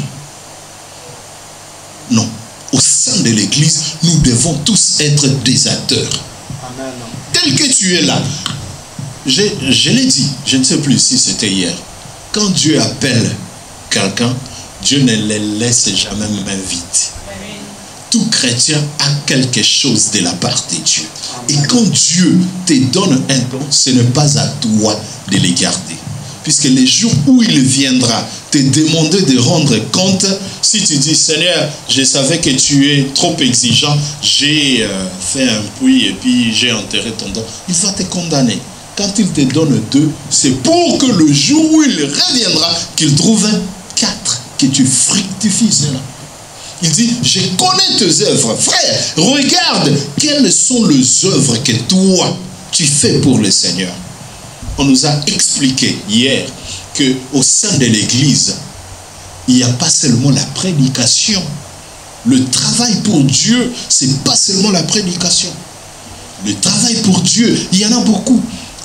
Non. Au sein de l'église, nous devons tous être des acteurs. Amen. Tel que tu es là. Je l'ai dit, je ne sais plus si c'était hier. Quand Dieu appelle quelqu'un, Dieu ne les laisse jamais main vide. Tout chrétien a quelque chose de la part de Dieu. Et quand Dieu te donne un don, ce n'est pas à toi de les garder. Puisque les jours où il viendra te demander de rendre compte, si tu dis, Seigneur, je savais que tu es trop exigeant, j'ai fait un puits et puis j'ai enterré ton don, il va te condamner. Quand il te donne 2, c'est pour que le jour où il reviendra, qu'il trouve 4, que tu fructifies cela. Il dit, je connais tes œuvres. Frère, regarde quelles sont les œuvres que toi, tu fais pour le Seigneur. On nous a expliqué hier qu'au sein de l'église, il n'y a pas seulement la prédication. Le travail pour Dieu, ce n'est pas seulement la prédication. Le travail pour Dieu, il y en a beaucoup.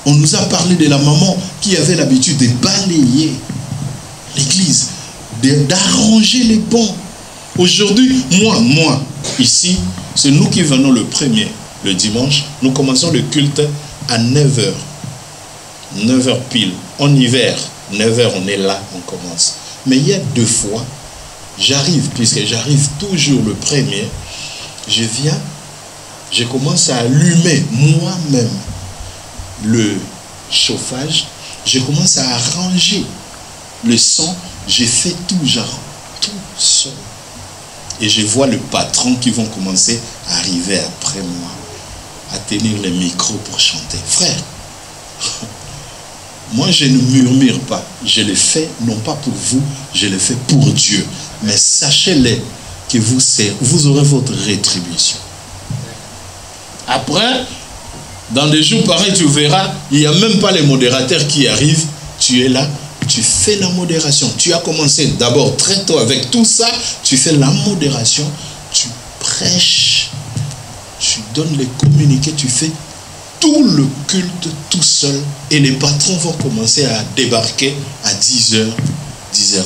On nous a parlé de la maman qui avait l'habitude de balayer l'église, d'arranger les bancs. Aujourd'hui, moi, ici, c'est nous qui venons le premier, le dimanche. Nous commençons le culte à 9h. 9h pile. En hiver, 9h, on est là, on commence. Mais il y a 2 fois, j'arrive, puisque j'arrive toujours le premier, je viens, je commence à allumer moi-même le chauffage, je commence à arranger le son, je fais tout genre, tout seul. Et je vois le patron qui vont commencer à arriver après moi, à tenir le micro pour chanter. Frère, moi je ne murmure pas, je le fais non pas pour vous, je le fais pour Dieu. Mais sachez-le que vous aurez votre rétribution. Après, dans des jours pareils, tu verras, il n'y a même pas les modérateurs qui arrivent, tu es là, tu fais la modération. Tu as commencé d'abord très tôt avec tout ça, tu fais la modération, tu prêches, tu donnes les communiqués, tu fais tout le culte tout seul et les patrons vont commencer à débarquer à 10h, 10h30.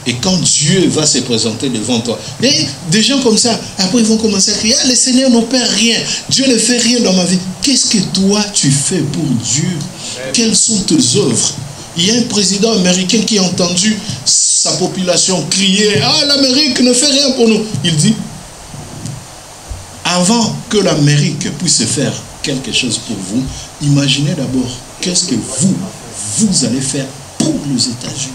Et quand Dieu va se présenter devant toi, et des gens comme ça, après ils vont commencer à crier, ah, le Seigneur ne perd rien, Dieu ne fait rien dans ma vie. Qu'est-ce que toi tu fais pour Dieu? Quelles sont tes œuvres? Il y a un président américain qui a entendu sa population crier, ah, l'Amérique ne fait rien pour nous. Il dit, avant que l'Amérique puisse faire quelque chose pour vous, imaginez d'abord qu'est-ce que vous allez faire pour les États-Unis.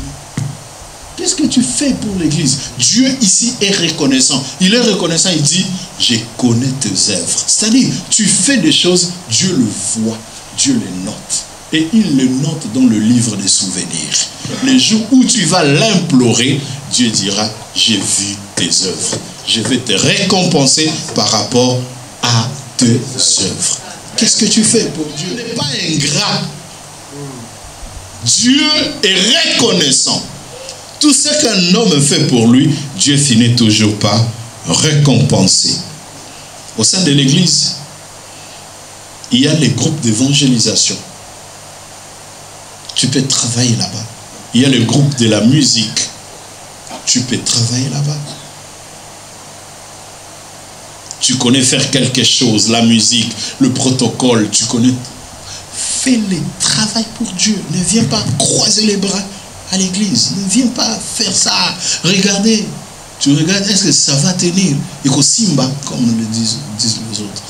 Qu'est-ce que tu fais pour l'église? Dieu ici est reconnaissant. Il est reconnaissant, il dit, je connais tes œuvres. C'est-à-dire, tu fais des choses, Dieu le voit, Dieu les note. Et il le note dans le livre des souvenirs. Les jours où tu vas l'implorer, Dieu dira, j'ai vu tes œuvres. Je vais te récompenser par rapport à tes œuvres. Qu'est-ce que tu fais pour Dieu? Tu n'es pas ingrat. Dieu est reconnaissant. Tout ce qu'un homme fait pour lui, Dieu finit toujours par récompenser. Au sein de l'église, il y a les groupes d'évangélisation. Tu peux travailler là-bas. Il y a le groupe de la musique. Tu peux travailler là-bas. Tu connais faire quelque chose, la musique, le protocole, tu connais. Fais le travail pour Dieu. Ne viens pas croiser les bras. à l'église. Ne viens pas faire ça. Regardez. Tu regardes, est-ce que ça va tenir? Et qu'au Simba, comme le disent les autres.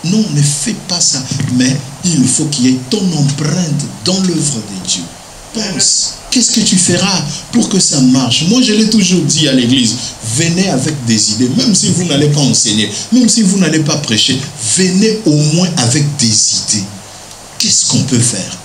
Non, ne fais pas ça. Mais il faut qu'il y ait ton empreinte dans l'œuvre de Dieu. Pense. Qu'est-ce que tu feras pour que ça marche? Moi, je l'ai toujours dit à l'église, venez avec des idées, même si vous n'allez pas enseigner, même si vous n'allez pas prêcher, venez au moins avec des idées. Qu'est-ce qu'on peut faire?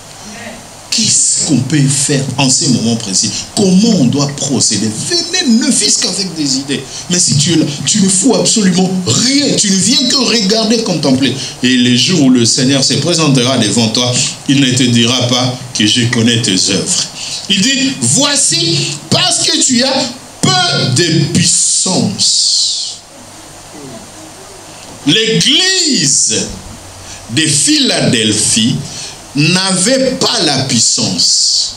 Qu'est-ce qu'on peut faire en ces moments précis? Comment on doit procéder? Venez, ne fût-ce qu'avec des idées. Mais si tu es là, tu ne fous absolument rien. Tu ne viens que regarder, contempler. Et les jours où le Seigneur se présentera devant toi, il ne te dira pas que je connais tes œuvres. Il dit, voici, parce que tu as peu de puissance. L'église de Philadelphie n'avait pas la puissance.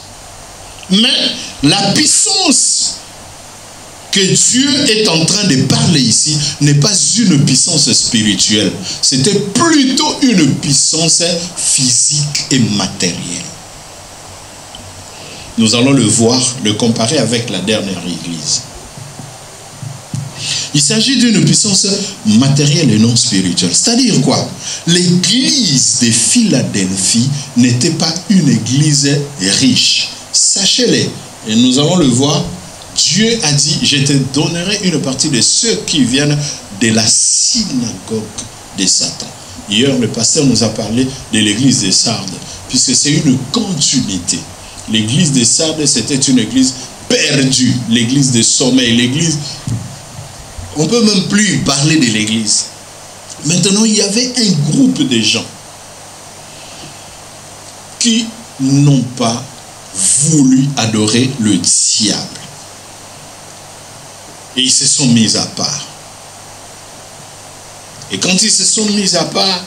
Mais la puissance que Dieu est en train de parler ici n'est pas une puissance spirituelle. C'était plutôt une puissance physique et matérielle. Nous allons le voir, le comparer avec la dernière église. Il s'agit d'une puissance matérielle et non spirituelle. C'est-à-dire quoi? L'église de Philadelphie n'était pas une église riche. Sachez-le, et nous allons le voir, Dieu a dit, je te donnerai une partie de ceux qui viennent de la synagogue de Satan. Hier, le pasteur nous a parlé de l'église de Sardes, puisque c'est une continuité. L'église de Sardes, c'était une église perdue, l'église de sommeil, l'église... On ne peut même plus parler de l'église. Maintenant, il y avait un groupe de gens qui n'ont pas voulu adorer le diable. Et ils se sont mis à part. Et quand ils se sont mis à part,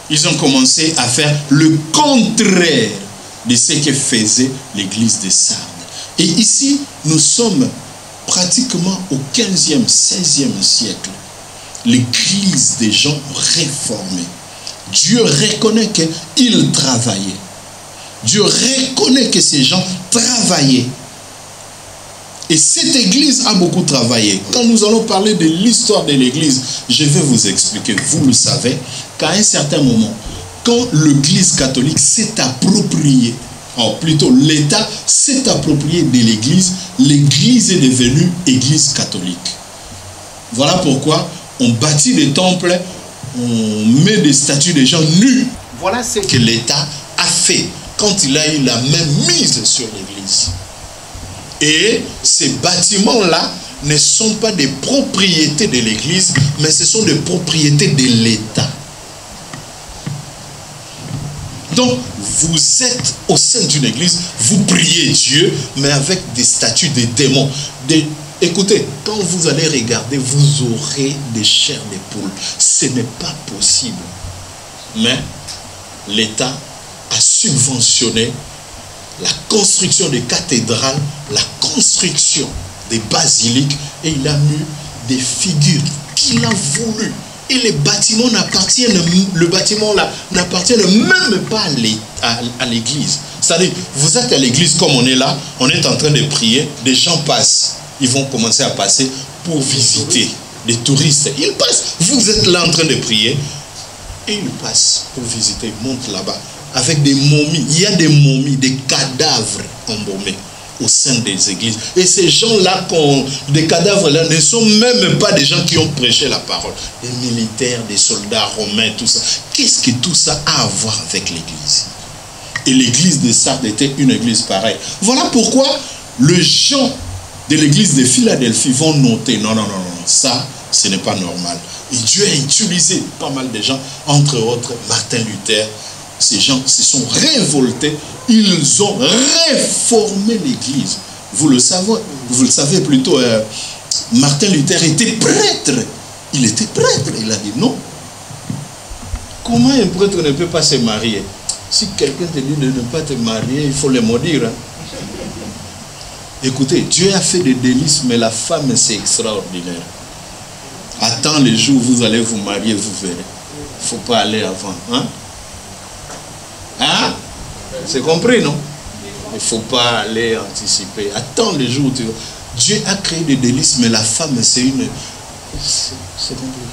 ils ont commencé à faire le contraire de ce que faisait l'église de Sardes. Et ici, nous sommes pratiquement au 15e, 16e siècle. L'église des gens réformés. Dieu reconnaît qu'ils travaillaient. Dieu reconnaît que ces gens travaillaient. Et cette église a beaucoup travaillé. Quand nous allons parler de l'histoire de l'église, je vais vous expliquer. Vous le savez, qu'à un certain moment, quand l'église catholique s'est appropriée, plutôt l'État s'est approprié de l'église, l'église est devenue église catholique. Voilà pourquoi on bâtit des temples, on met des statues de gens nus. Voilà ce que l'État a fait quand il a eu la même mise sur l'église. Et ces bâtiments-là ne sont pas des propriétés de l'église, mais ce sont des propriétés de l'État. Donc, vous êtes au sein d'une église, vous priez Dieu, mais avec des statues de démons. Écoutez, quand vous allez regarder, vous aurez des chairs de poule. Ce n'est pas possible. Mais l'État a subventionné la construction des cathédrales, la construction des basiliques, et il a mis des figures qu'il a voulu. Et les bâtiments n'appartiennent même pas à l'église. C'est-à-dire, vous êtes à l'église comme on est là, on est en train de prier, des gens passent. Ils vont commencer à passer pour visiter. Des touristes, ils passent. Vous êtes là en train de prier, et ils passent pour visiter, ils montent là-bas. Avec des momies, il y a des momies, des cadavres embaumés au sein des églises. Et ces gens-là, des cadavres-là, ne sont même pas des gens qui ont prêché la parole. Des militaires, des soldats romains, tout ça. Qu'est-ce que tout ça a à voir avec l'église? Et l'église de Sardes était une église pareille. Voilà pourquoi les gens de l'église de Philadelphie vont noter, non, ça, ce n'est pas normal. Et Dieu a utilisé pas mal de gens, entre autres Martin Luther. Ces gens se sont révoltés, ils ont réformé l'église. Vous le savez plutôt, Martin Luther était prêtre. Il était prêtre, il a dit non. Comment un prêtre ne peut pas se marier? Si quelqu'un te dit de ne pas te marier, il faut le maudire. Hein? Écoutez, Dieu a fait des délices, mais la femme, c'est extraordinaire. Attends les jours où vous allez vous marier, vous verrez. Il ne faut pas aller avant. Hein? Hein? C'est compris, non? ne faut pas aller anticiper. Attends le jour où tu vas. Dieu a créé des délices, mais la femme, c'est une... C'est compliqué.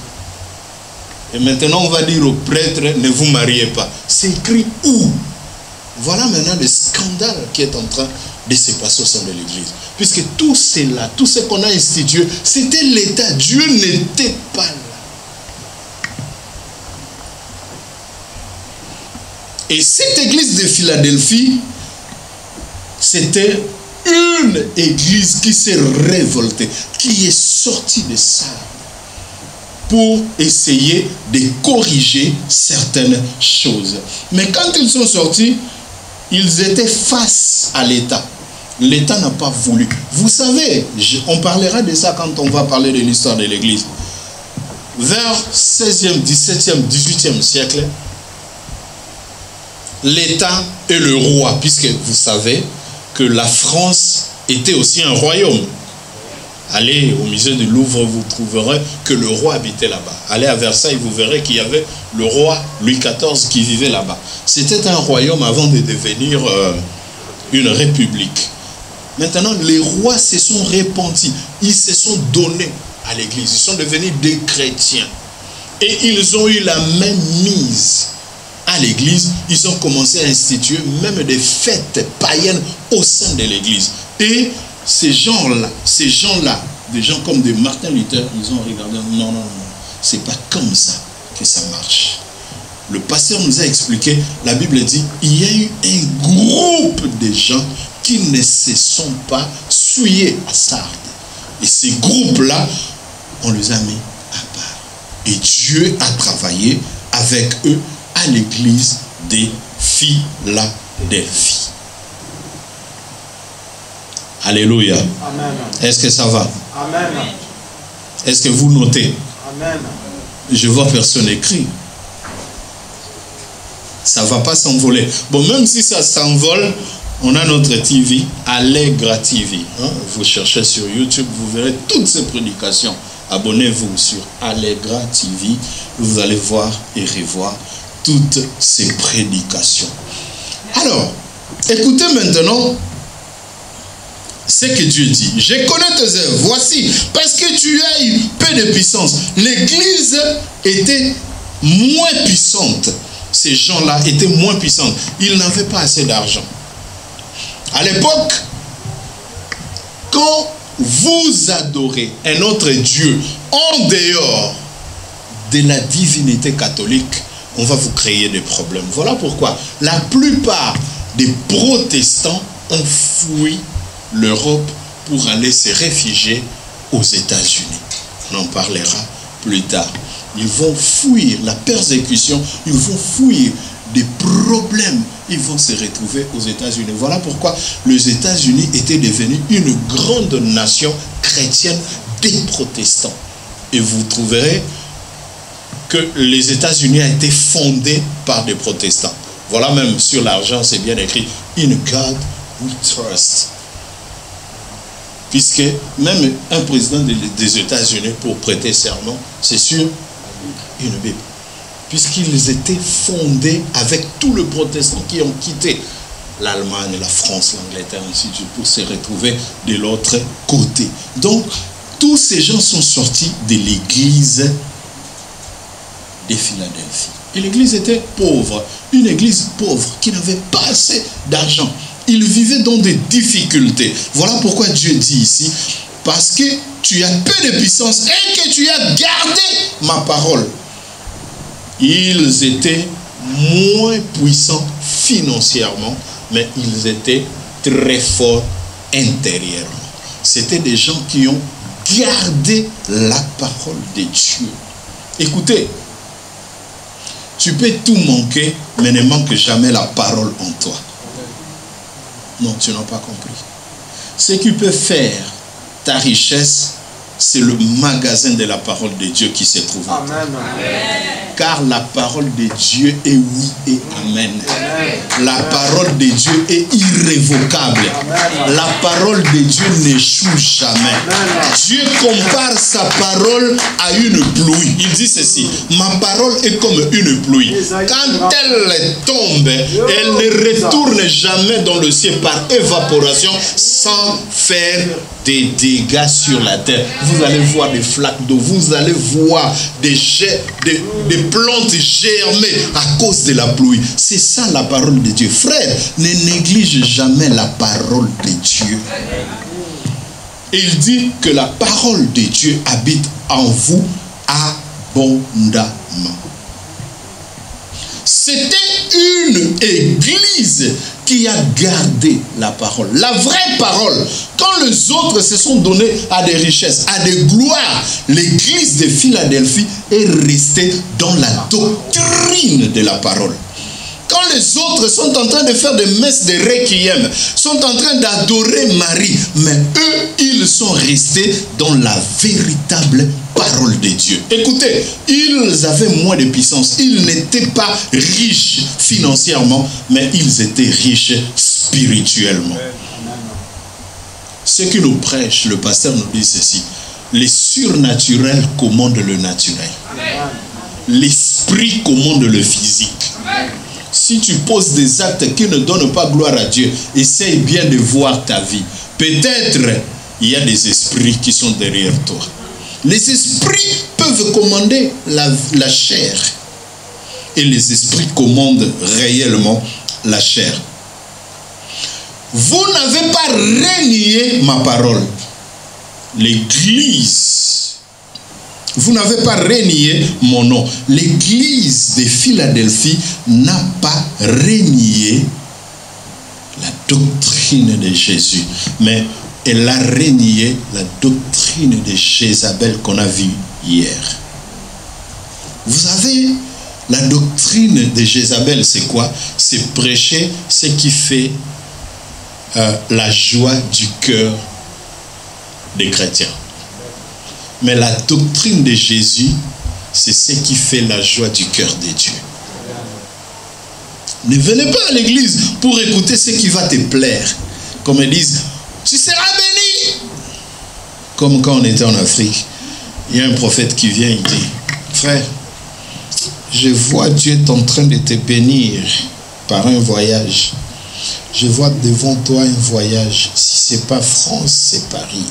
Et maintenant, on va dire aux prêtres, ne vous mariez pas. C'est écrit où? Voilà maintenant le scandale qui est en train de se passer au sein de l'Église. Puisque tout cela, tout ce qu'on a institué, c'était l'État. Dieu n'était pas là. Et cette église de Philadelphie, c'était une église qui s'est révoltée, qui est sortie de ça pour essayer de corriger certaines choses. Mais quand ils sont sortis, ils étaient face à l'État. L'État n'a pas voulu. Vous savez, on parlera de ça quand on va parler de l'histoire de l'église. Vers 16e, 17e, 18e siècle, l'État et le roi, puisque vous savez que la France était aussi un royaume. Allez au musée du Louvre, vous trouverez que le roi habitait là-bas. Allez à Versailles, vous verrez qu'il y avait le roi Louis XIV qui vivait là-bas. C'était un royaume avant de devenir une république. Maintenant, les rois se sont repentis. Ils se sont donnés à l'église. Ils sont devenus des chrétiens. Et ils ont eu la même mise à l'église. Ils ont commencé à instituer même des fêtes païennes au sein de l'église. Et ces gens-là, des gens comme des Martin Luther, ils ont regardé, non, c'est pas comme ça que ça marche. Le pasteur nous a expliqué, la Bible dit, il y a eu un groupe de gens qui ne se sont pas souillés à Sardes. Et ces groupes-là, on les a mis à part. Et Dieu a travaillé avec eux à l'église des Philadelphie. Alléluia. Amen. Est-ce que ça va? Amen. Est-ce que vous notez? Amen. Je vois personne écrit. Ça ne va pas s'envoler. Bon, même si ça s'envole, on a notre TV, Allegra TV. Vous cherchez sur YouTube, vous verrez toutes ces prédications. Abonnez-vous sur Allegra TV. Vous allez voir et revoir toutes ces prédications. Alors, écoutez maintenant ce que Dieu dit. Je connais tes œuvres. Voici, parce que tu as eu peu de puissance. L'église était moins puissante. Ces gens-là étaient moins puissants. Ils n'avaient pas assez d'argent. À l'époque, quand vous adorez un autre Dieu en dehors de la divinité catholique, on va vous créer des problèmes. Voilà pourquoi la plupart des protestants ont fui l'Europe pour aller se réfugier aux États-Unis. On en parlera plus tard. Ils vont fuir la persécution, ils vont fuir des problèmes, ils vont se retrouver aux États-Unis. Voilà pourquoi les États-Unis étaient devenus une grande nation chrétienne des protestants. Et vous trouverez que les États-Unis ont été fondés par des protestants. Voilà, même sur l'argent, c'est bien écrit « In God we trust ». Puisque même un président des États-Unis, pour prêter serment, c'est sur une Bible. Puisqu'ils étaient fondés avec tous les protestants qui ont quitté l'Allemagne, la France, l'Angleterre, ainsi de suite, pour se retrouver de l'autre côté. Donc, tous ces gens sont sortis de l'église de Philadelphie. Et l'église était pauvre, une église pauvre qui n'avait pas assez d'argent. Ils vivaient dans des difficultés. Voilà pourquoi Dieu dit ici, parce que tu as peu de puissance et que tu as gardé ma parole. Ils étaient moins puissants financièrement, mais ils étaient très forts intérieurement. C'était des gens qui ont gardé la parole de Dieu. Écoutez, tu peux tout manquer, mais ne manque jamais la parole en toi. Non, tu n'as pas compris. Ce qui peut faire ta richesse c'est le magasin de la parole de Dieu qui se trouve. Amen. Car la parole de Dieu est oui et amen. La parole de Dieu est irrévocable. La parole de Dieu n'échoue jamais. Dieu compare sa parole à une pluie. Il dit ceci: ma parole est comme une pluie. Quand elle tombe, elle ne retourne jamais dans le ciel par évaporation sans faire des dégâts sur la terre. Vous allez voir des flaques d'eau, vous allez voir des plantes germer à cause de la pluie. C'est ça la parole de Dieu. Frère, ne néglige jamais la parole de Dieu. Et il dit que la parole de Dieu habite en vous abondamment. C'était une église qui a gardé la parole, la vraie parole. Quand les autres se sont donnés à des richesses, à des gloires, l'église de Philadelphie est restée dans la doctrine de la parole. Quand les autres sont en train de faire des messes de requiem, sont en train d'adorer Marie, mais eux, ils sont restés dans la véritable parole de Dieu. Écoutez, ils avaient moins de puissance, ils n'étaient pas riches financièrement, mais ils étaient riches spirituellement. Ce que nous prêche, le pasteur nous dit ceci: les surnaturels commandent le naturel. L'esprit commande le physique. Si tu poses des actes qui ne donnent pas gloire à Dieu, essaye bien de voir ta vie. Peut-être il y a des esprits qui sont derrière toi. Les esprits peuvent commander la chair. Et les esprits commandent réellement la chair. Vous n'avez pas renié ma parole. L'église, vous n'avez pas renié mon nom. L'église de Philadelphie n'a pas renié la doctrine de Jésus, mais elle a renié la doctrine de Jézabel qu'on a vue hier. Vous avez la doctrine de Jézabel, c'est quoi? C'est prêcher ce qui fait la joie du cœur des chrétiens. Mais la doctrine de Jésus, c'est ce qui fait la joie du cœur de Dieu. Ne venez pas à l'église pour écouter ce qui va te plaire. Comme ils disent, tu seras béni. Comme quand on était en Afrique, il y a un prophète qui vient, il dit, frère, je vois Dieu est en train de te bénir par un voyage. Je vois devant toi un voyage. Si ce n'est pas France, c'est Paris.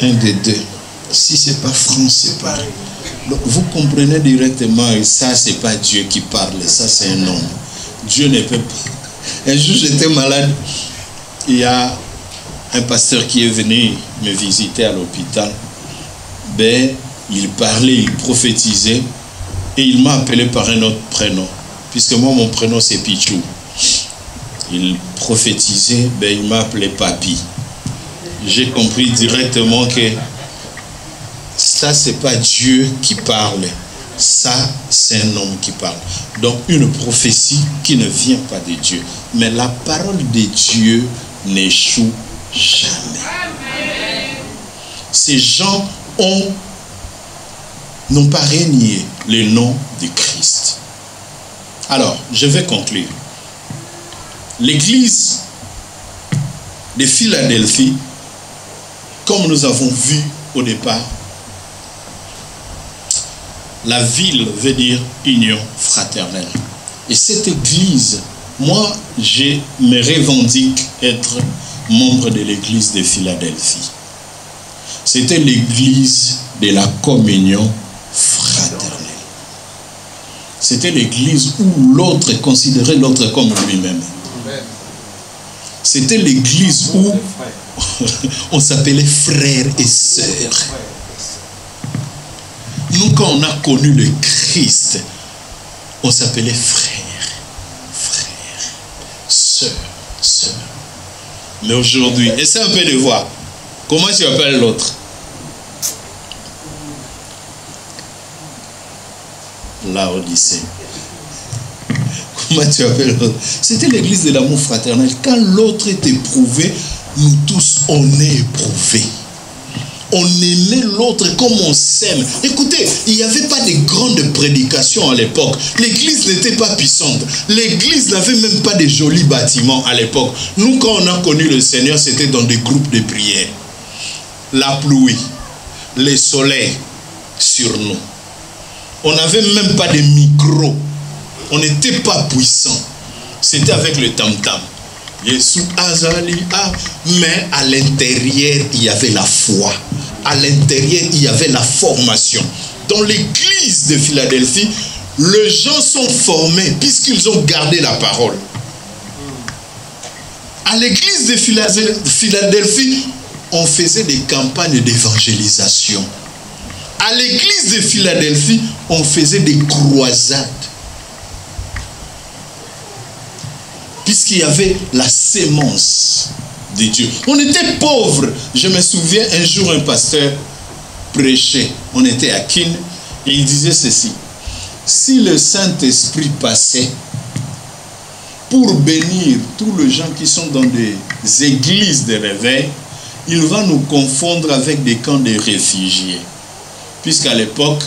Un des deux. Si ce n'est pas France, c'est Paris. Donc, vous comprenez directement, et ça, ce n'est pas Dieu qui parle, ça, c'est un homme. Dieu ne peut pas. Un jour, j'étais malade. Il y a un pasteur qui est venu me visiter à l'hôpital. Ben, il parlait, il prophétisait, et il m'a appelé par un autre prénom. Puisque moi, mon prénom, c'est Pichou. Il prophétisait, ben, il m'a appelé Papi. J'ai compris directement que ça, c'est pas Dieu qui parle. Ça, c'est un homme qui parle. Donc, une prophétie qui ne vient pas de Dieu. Mais la parole de Dieu n'échoue jamais. Ces gens n'ont pas renié le nom de Christ. Alors, je vais conclure. L'église de Philadelphie, comme nous avons vu au départ, la ville veut dire union fraternelle. Et cette église, moi, je me revendique être membre de l'église de Philadelphie. C'était l'église de la communion fraternelle. C'était l'église où l'autre considérait l'autre comme lui-même. C'était l'église où on s'appelait frères et sœurs. Nous, quand on a connu le Christ, on s'appelait frères, sœurs. Mais aujourd'hui, essaie un peu de voir. Comment tu appelles l'autre? Laodicée. Comment tu appelles l'autre? C'était l'église de l'amour fraternel. Quand l'autre est éprouvé, nous tous, on est éprouvés. On aimait l'autre comme on s'aime. Écoutez, il n'y avait pas de grandes prédications à l'époque. L'église n'était pas puissante. L'église n'avait même pas de jolis bâtiments à l'époque. Nous, quand on a connu le Seigneur, c'était dans des groupes de prière. La pluie, le soleil sur nous. On n'avait même pas de micro. On n'était pas puissant. C'était avec le tam-tam. Jésus azali, mais à l'intérieur, il y avait la foi. À l'intérieur, il y avait la formation. Dans l'église de Philadelphie, les gens sont formés puisqu'ils ont gardé la parole. À l'église de Philadelphie, on faisait des campagnes d'évangélisation. À l'église de Philadelphie, on faisait des croisades. Puisqu'il y avait la sémence de Dieu. On était pauvres. Je me souviens, un jour, un pasteur prêchait. On était à Kin et il disait ceci. Si le Saint-Esprit passait pour bénir tous les gens qui sont dans des églises de réveil, il va nous confondre avec des camps de réfugiés. Puisqu'à l'époque,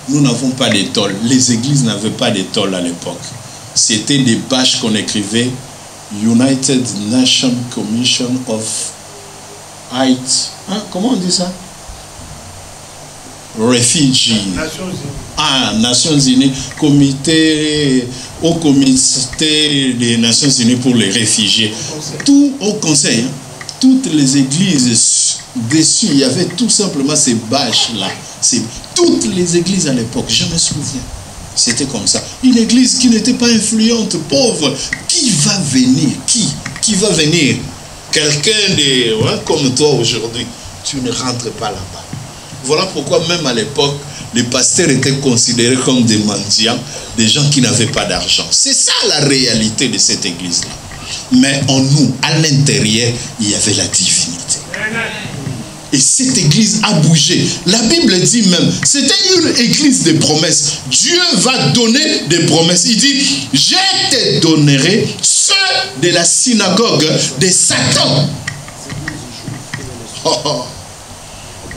nous n'avons pas d'étoiles. Les églises n'avaient pas d'étoiles à l'époque. C'était des bâches qu'on écrivait United Nations Commission of Height. Hein? Comment on dit ça? Refugees. Nations Unies. Ah, Nations Unies, au comité des Nations Unies pour les réfugiés. Tout au conseil, hein? Toutes les églises dessus, il y avait tout simplement ces bâches-là. Toutes les églises à l'époque, je me souviens. C'était comme ça. Une église qui n'était pas influente, pauvre. Qui va venir? Qui va venir? Quelqu'un comme toi aujourd'hui. Tu ne rentres pas là-bas. Voilà pourquoi même à l'époque, les pasteurs étaient considérés comme des mendiants, des gens qui n'avaient pas d'argent. C'est ça la réalité de cette église-là. Mais en nous, à l'intérieur, il y avait la divinité. Et cette église a bougé. La Bible dit même, c'était une église de promesses. Dieu va donner des promesses. Il dit, je te donnerai ceux de la synagogue de Satan.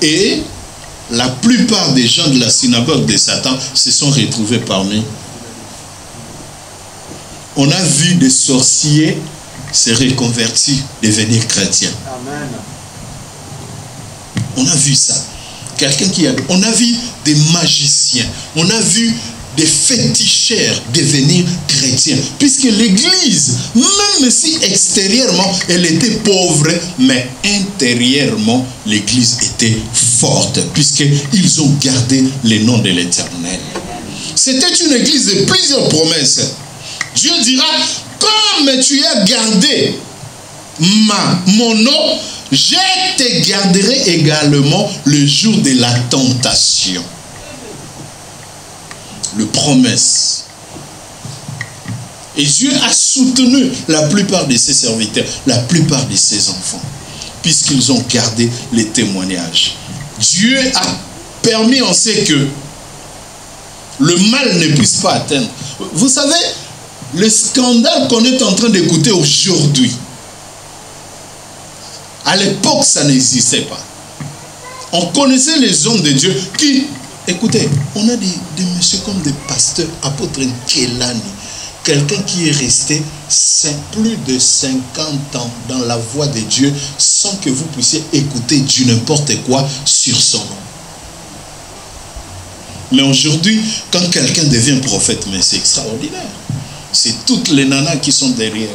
Et la plupart des gens de la synagogue de Satan se sont retrouvés parmi. On a vu des sorciers se reconvertir, devenir chrétiens. Amen. On a vu ça. On a vu des magiciens. On a vu des féticheurs devenir chrétiens. Puisque l'église, même si extérieurement elle était pauvre, mais intérieurement l'église était forte. Puisqu'ils ont gardé le nom de l'Éternel. C'était une église de plusieurs promesses. Dieu dira, comme tu as gardé mon nom, je te garderai également le jour de la tentation. Le promesse. Et Dieu a soutenu la plupart de ses serviteurs, la plupart de ses enfants, puisqu'ils ont gardé les témoignages. Dieu a permis en ce que le mal ne puisse pas atteindre. Vous savez, le scandale qu'on est en train d'écouter aujourd'hui, à l'époque, ça n'existait pas. On connaissait les hommes de Dieu qui, écoutez, on a des messieurs comme des pasteurs, apôtres Kelani, quelqu'un qui est resté plus de 50 ans dans la voie de Dieu sans que vous puissiez écouter du n'importe quoi sur son nom. Mais aujourd'hui, quand quelqu'un devient prophète, mais c'est extraordinaire. C'est toutes les nanas qui sont derrière.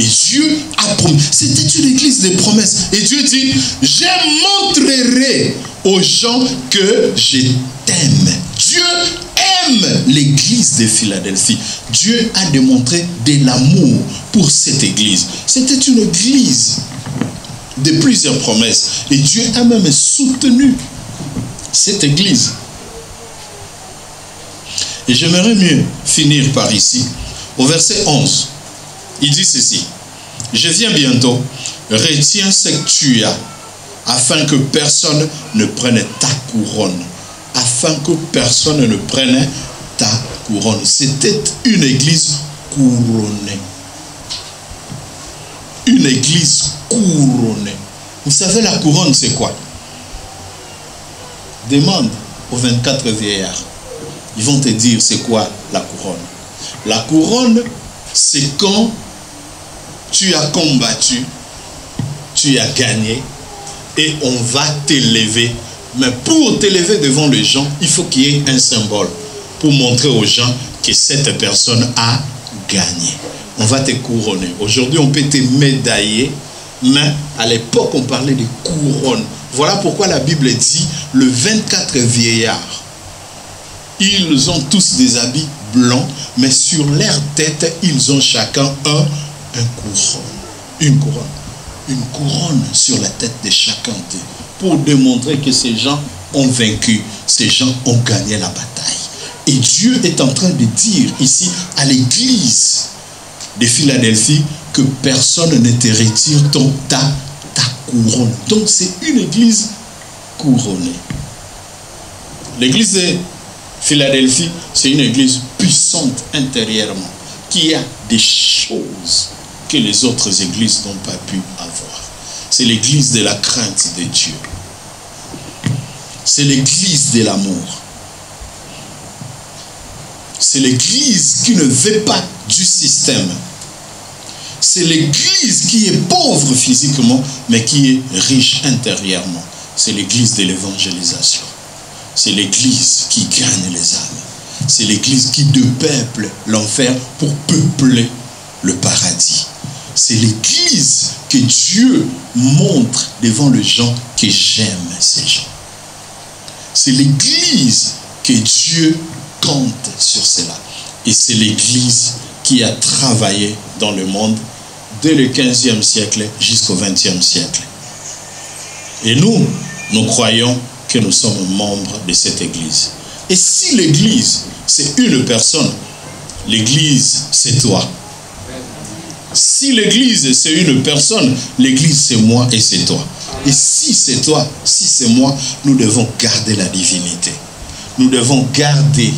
Et Dieu a promis. C'était une église de promesses. Et Dieu dit, je montrerai aux gens que je t'aime. Dieu aime l'église de Philadelphie. Dieu a démontré de l'amour pour cette église. C'était une église de plusieurs promesses. Et Dieu a même soutenu cette église. Et j'aimerais mieux finir par ici. Au verset 11. Il dit ceci, je viens bientôt, retiens ce que tu as, afin que personne ne prenne ta couronne. Afin que personne ne prenne ta couronne. C'était une église couronnée. Une église couronnée. Vous savez, la couronne, c'est quoi? Demande aux 24 vieillards. Ils vont te dire c'est quoi la couronne. La couronne, c'est quand tu as combattu, tu as gagné et on va t'élever. Mais pour t'élever devant les gens, il faut qu'il y ait un symbole pour montrer aux gens que cette personne a gagné. On va te couronner. Aujourd'hui, on peut te médailler, mais à l'époque, on parlait de couronne. Voilà pourquoi la Bible dit, le 24 vieillards, ils ont tous des habits blancs, mais sur leur tête, ils ont chacun un couronne. Une couronne. Une couronne sur la tête de chacun d'eux, pour démontrer que ces gens ont vaincu, ces gens ont gagné la bataille. Et Dieu est en train de dire ici à l'église de Philadelphie que personne ne te retire ta couronne. Donc c'est une église couronnée. L'église de Philadelphie, c'est une église puissante intérieurement, qui a des choses que les autres églises n'ont pas pu avoir. C'est l'église de la crainte de Dieu. C'est l'église de l'amour. C'est l'église qui ne veut pas du système. C'est l'église qui est pauvre physiquement, mais qui est riche intérieurement. C'est l'église de l'évangélisation. C'est l'église qui gagne les âmes. C'est l'église qui dépeuple l'enfer pour peupler le paradis. C'est l'église que Dieu montre devant les gens que j'aime ces gens. C'est l'église que Dieu compte sur cela. Et c'est l'église qui a travaillé dans le monde dès le 15e siècle jusqu'au 20e siècle. Et nous croyons que nous sommes membres de cette église. Et si l'église, c'est une personne, l'église, c'est toi. Si l'église, c'est une personne, l'église, c'est moi et c'est toi. Et si c'est toi, si c'est moi, nous devons garder la divinité. Nous devons garder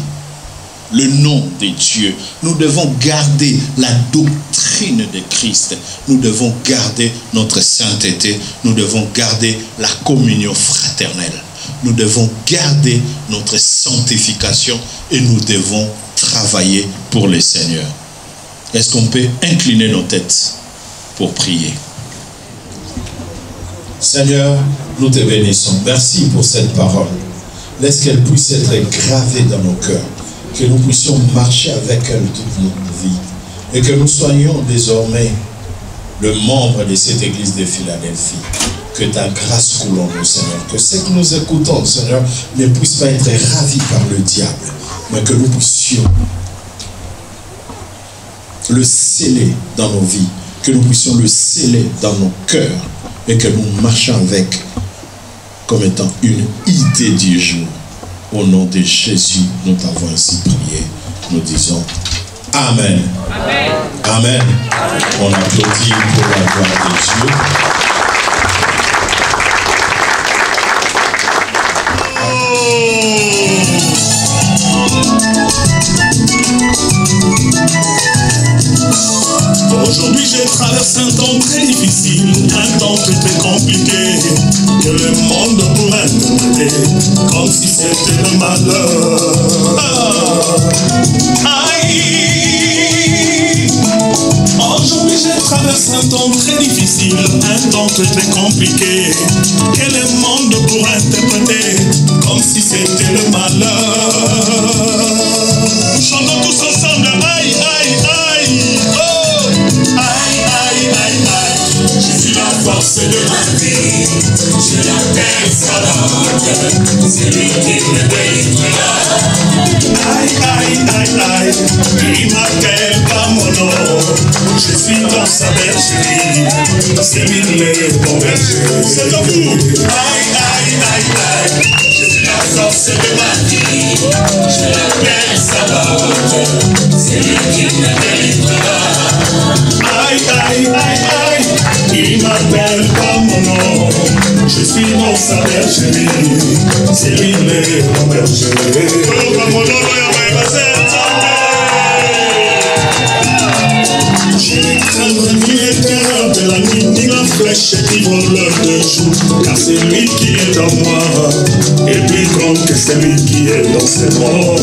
le nom de Dieu. Nous devons garder la doctrine de Christ. Nous devons garder notre sainteté. Nous devons garder la communion fraternelle. Nous devons garder notre sanctification et nous devons travailler pour le Seigneur. Est-ce qu'on peut incliner nos têtes pour prier? Seigneur, nous te bénissons. Merci pour cette parole. Laisse qu'elle puisse être gravée dans nos cœurs. Que nous puissions marcher avec elle toute notre vie. Et que nous soyons désormais le membre de cette église de Philadelphie. Que ta grâce coule en nous, Seigneur. Que ce que nous écoutons, Seigneur, ne puisse pas être ravi par le diable. Mais que nous puissions le sceller dans nos vies. Que nous puissions le sceller dans nos cœurs. Et que nous marchions avec comme étant une idée du jour. Au nom de Jésus, nous t'avons ainsi prié. Nous disons Amen. Amen. Amen. On applaudit pour la gloire de Dieu. Aujourd'hui je traverse un temps très difficile, un temps très compliqué, que le monde pourrait interpréter comme si c'était le malheur. Aujourd'hui je traverse un temps très difficile, un temps très compliqué, que le monde pourrait interpréter comme si c'était le malheur. Nous chantons tous ensemble, aïe, aïe, aïe, oh, aïe, aïe, aïe, aïe. Je suis la force de ma vie, je l'appelle Salade, c'est lui qui me délivre. Aïe, aïe, aïe, aïe, il m'appelle par mon nom, je suis dans sa bergerie, c'est lui le bon berger. C'est à vous. Aïe, aïe, aïe, aïe, je suis la force de ma vie, je l'appelle Salade, c'est lui qui me délivrera. Aïe, aïe, aïe, aïe, il m'appelle par mon nom, je suis dans sa bergerie, c'est lui le bon berger. Je vais craindre ni les terreurs de la nuit, ni la frayeur flèche qui vole de jour, car c'est lui qui est en moi, et plus grand que celui qui est dans ses bras.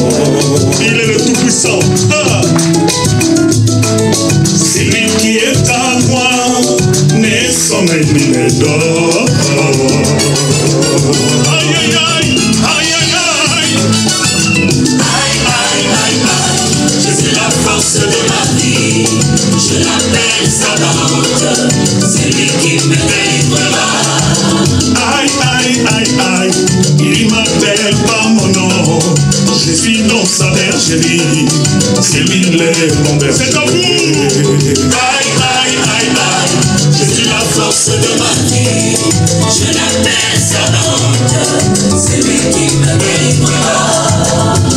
Il est le Tout-Puissant. Ah. C'est lui qui est à moi, né sommeil ni ne dort. Aïe aïe aïe, aïe aïe aïe. Aïe aïe aïe aïe, je suis la force de ma vie, je l'appelle Savante, c'est lui qui me délivrera. Aïe aïe aïe aïe, il m'appelle par mon nom, je suis dans sa bergerie, c'est lui mon berger. C'est à vous. Aïe aïe aïe aïe, je suis la force de ma vie, je l'appelle Savante, c'est lui qui me délivrera.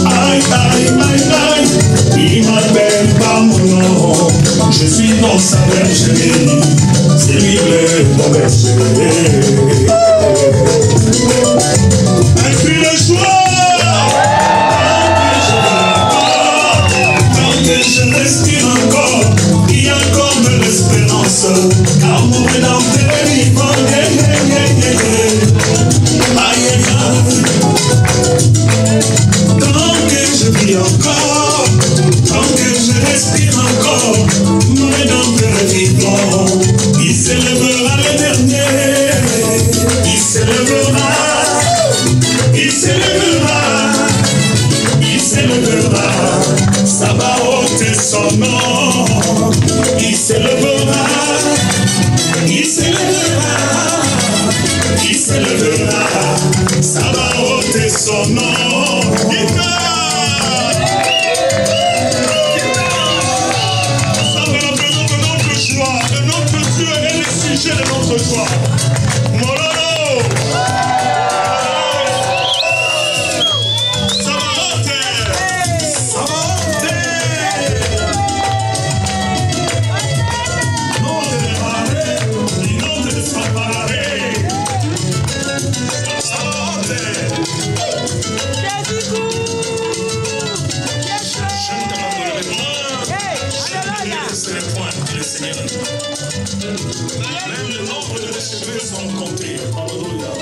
Aïe aïe aïe aïe, il m'appelle par mon nom, je suis dans sa bergerie, c'est lui mon berger. Un cri de joie, tant que je respire encore, il y a encore de l'espérance, car mon rédempteur est vivant. Aïe aïe aïe, tant que je vis encore, tant que je respire encore, mon rédempteur est vivant. Il s'élèvera le dernier, il s'élèvera, il s'élèvera, il s'élèvera, ça va ôter son nom. Il s'élèvera, il s'élèvera, il s'élèvera, ça va ôter son nom. Ça va représenter notre joie, de notre Dieu et le sujet de notre joie. Mololo! Ça va ôter! Ça va ôter! Non te démarrer, non te désemparer. Ça va ôter! C'est le point que le Seigneur a dit. Même le nombre de cheveux sont comptés. Alléluia.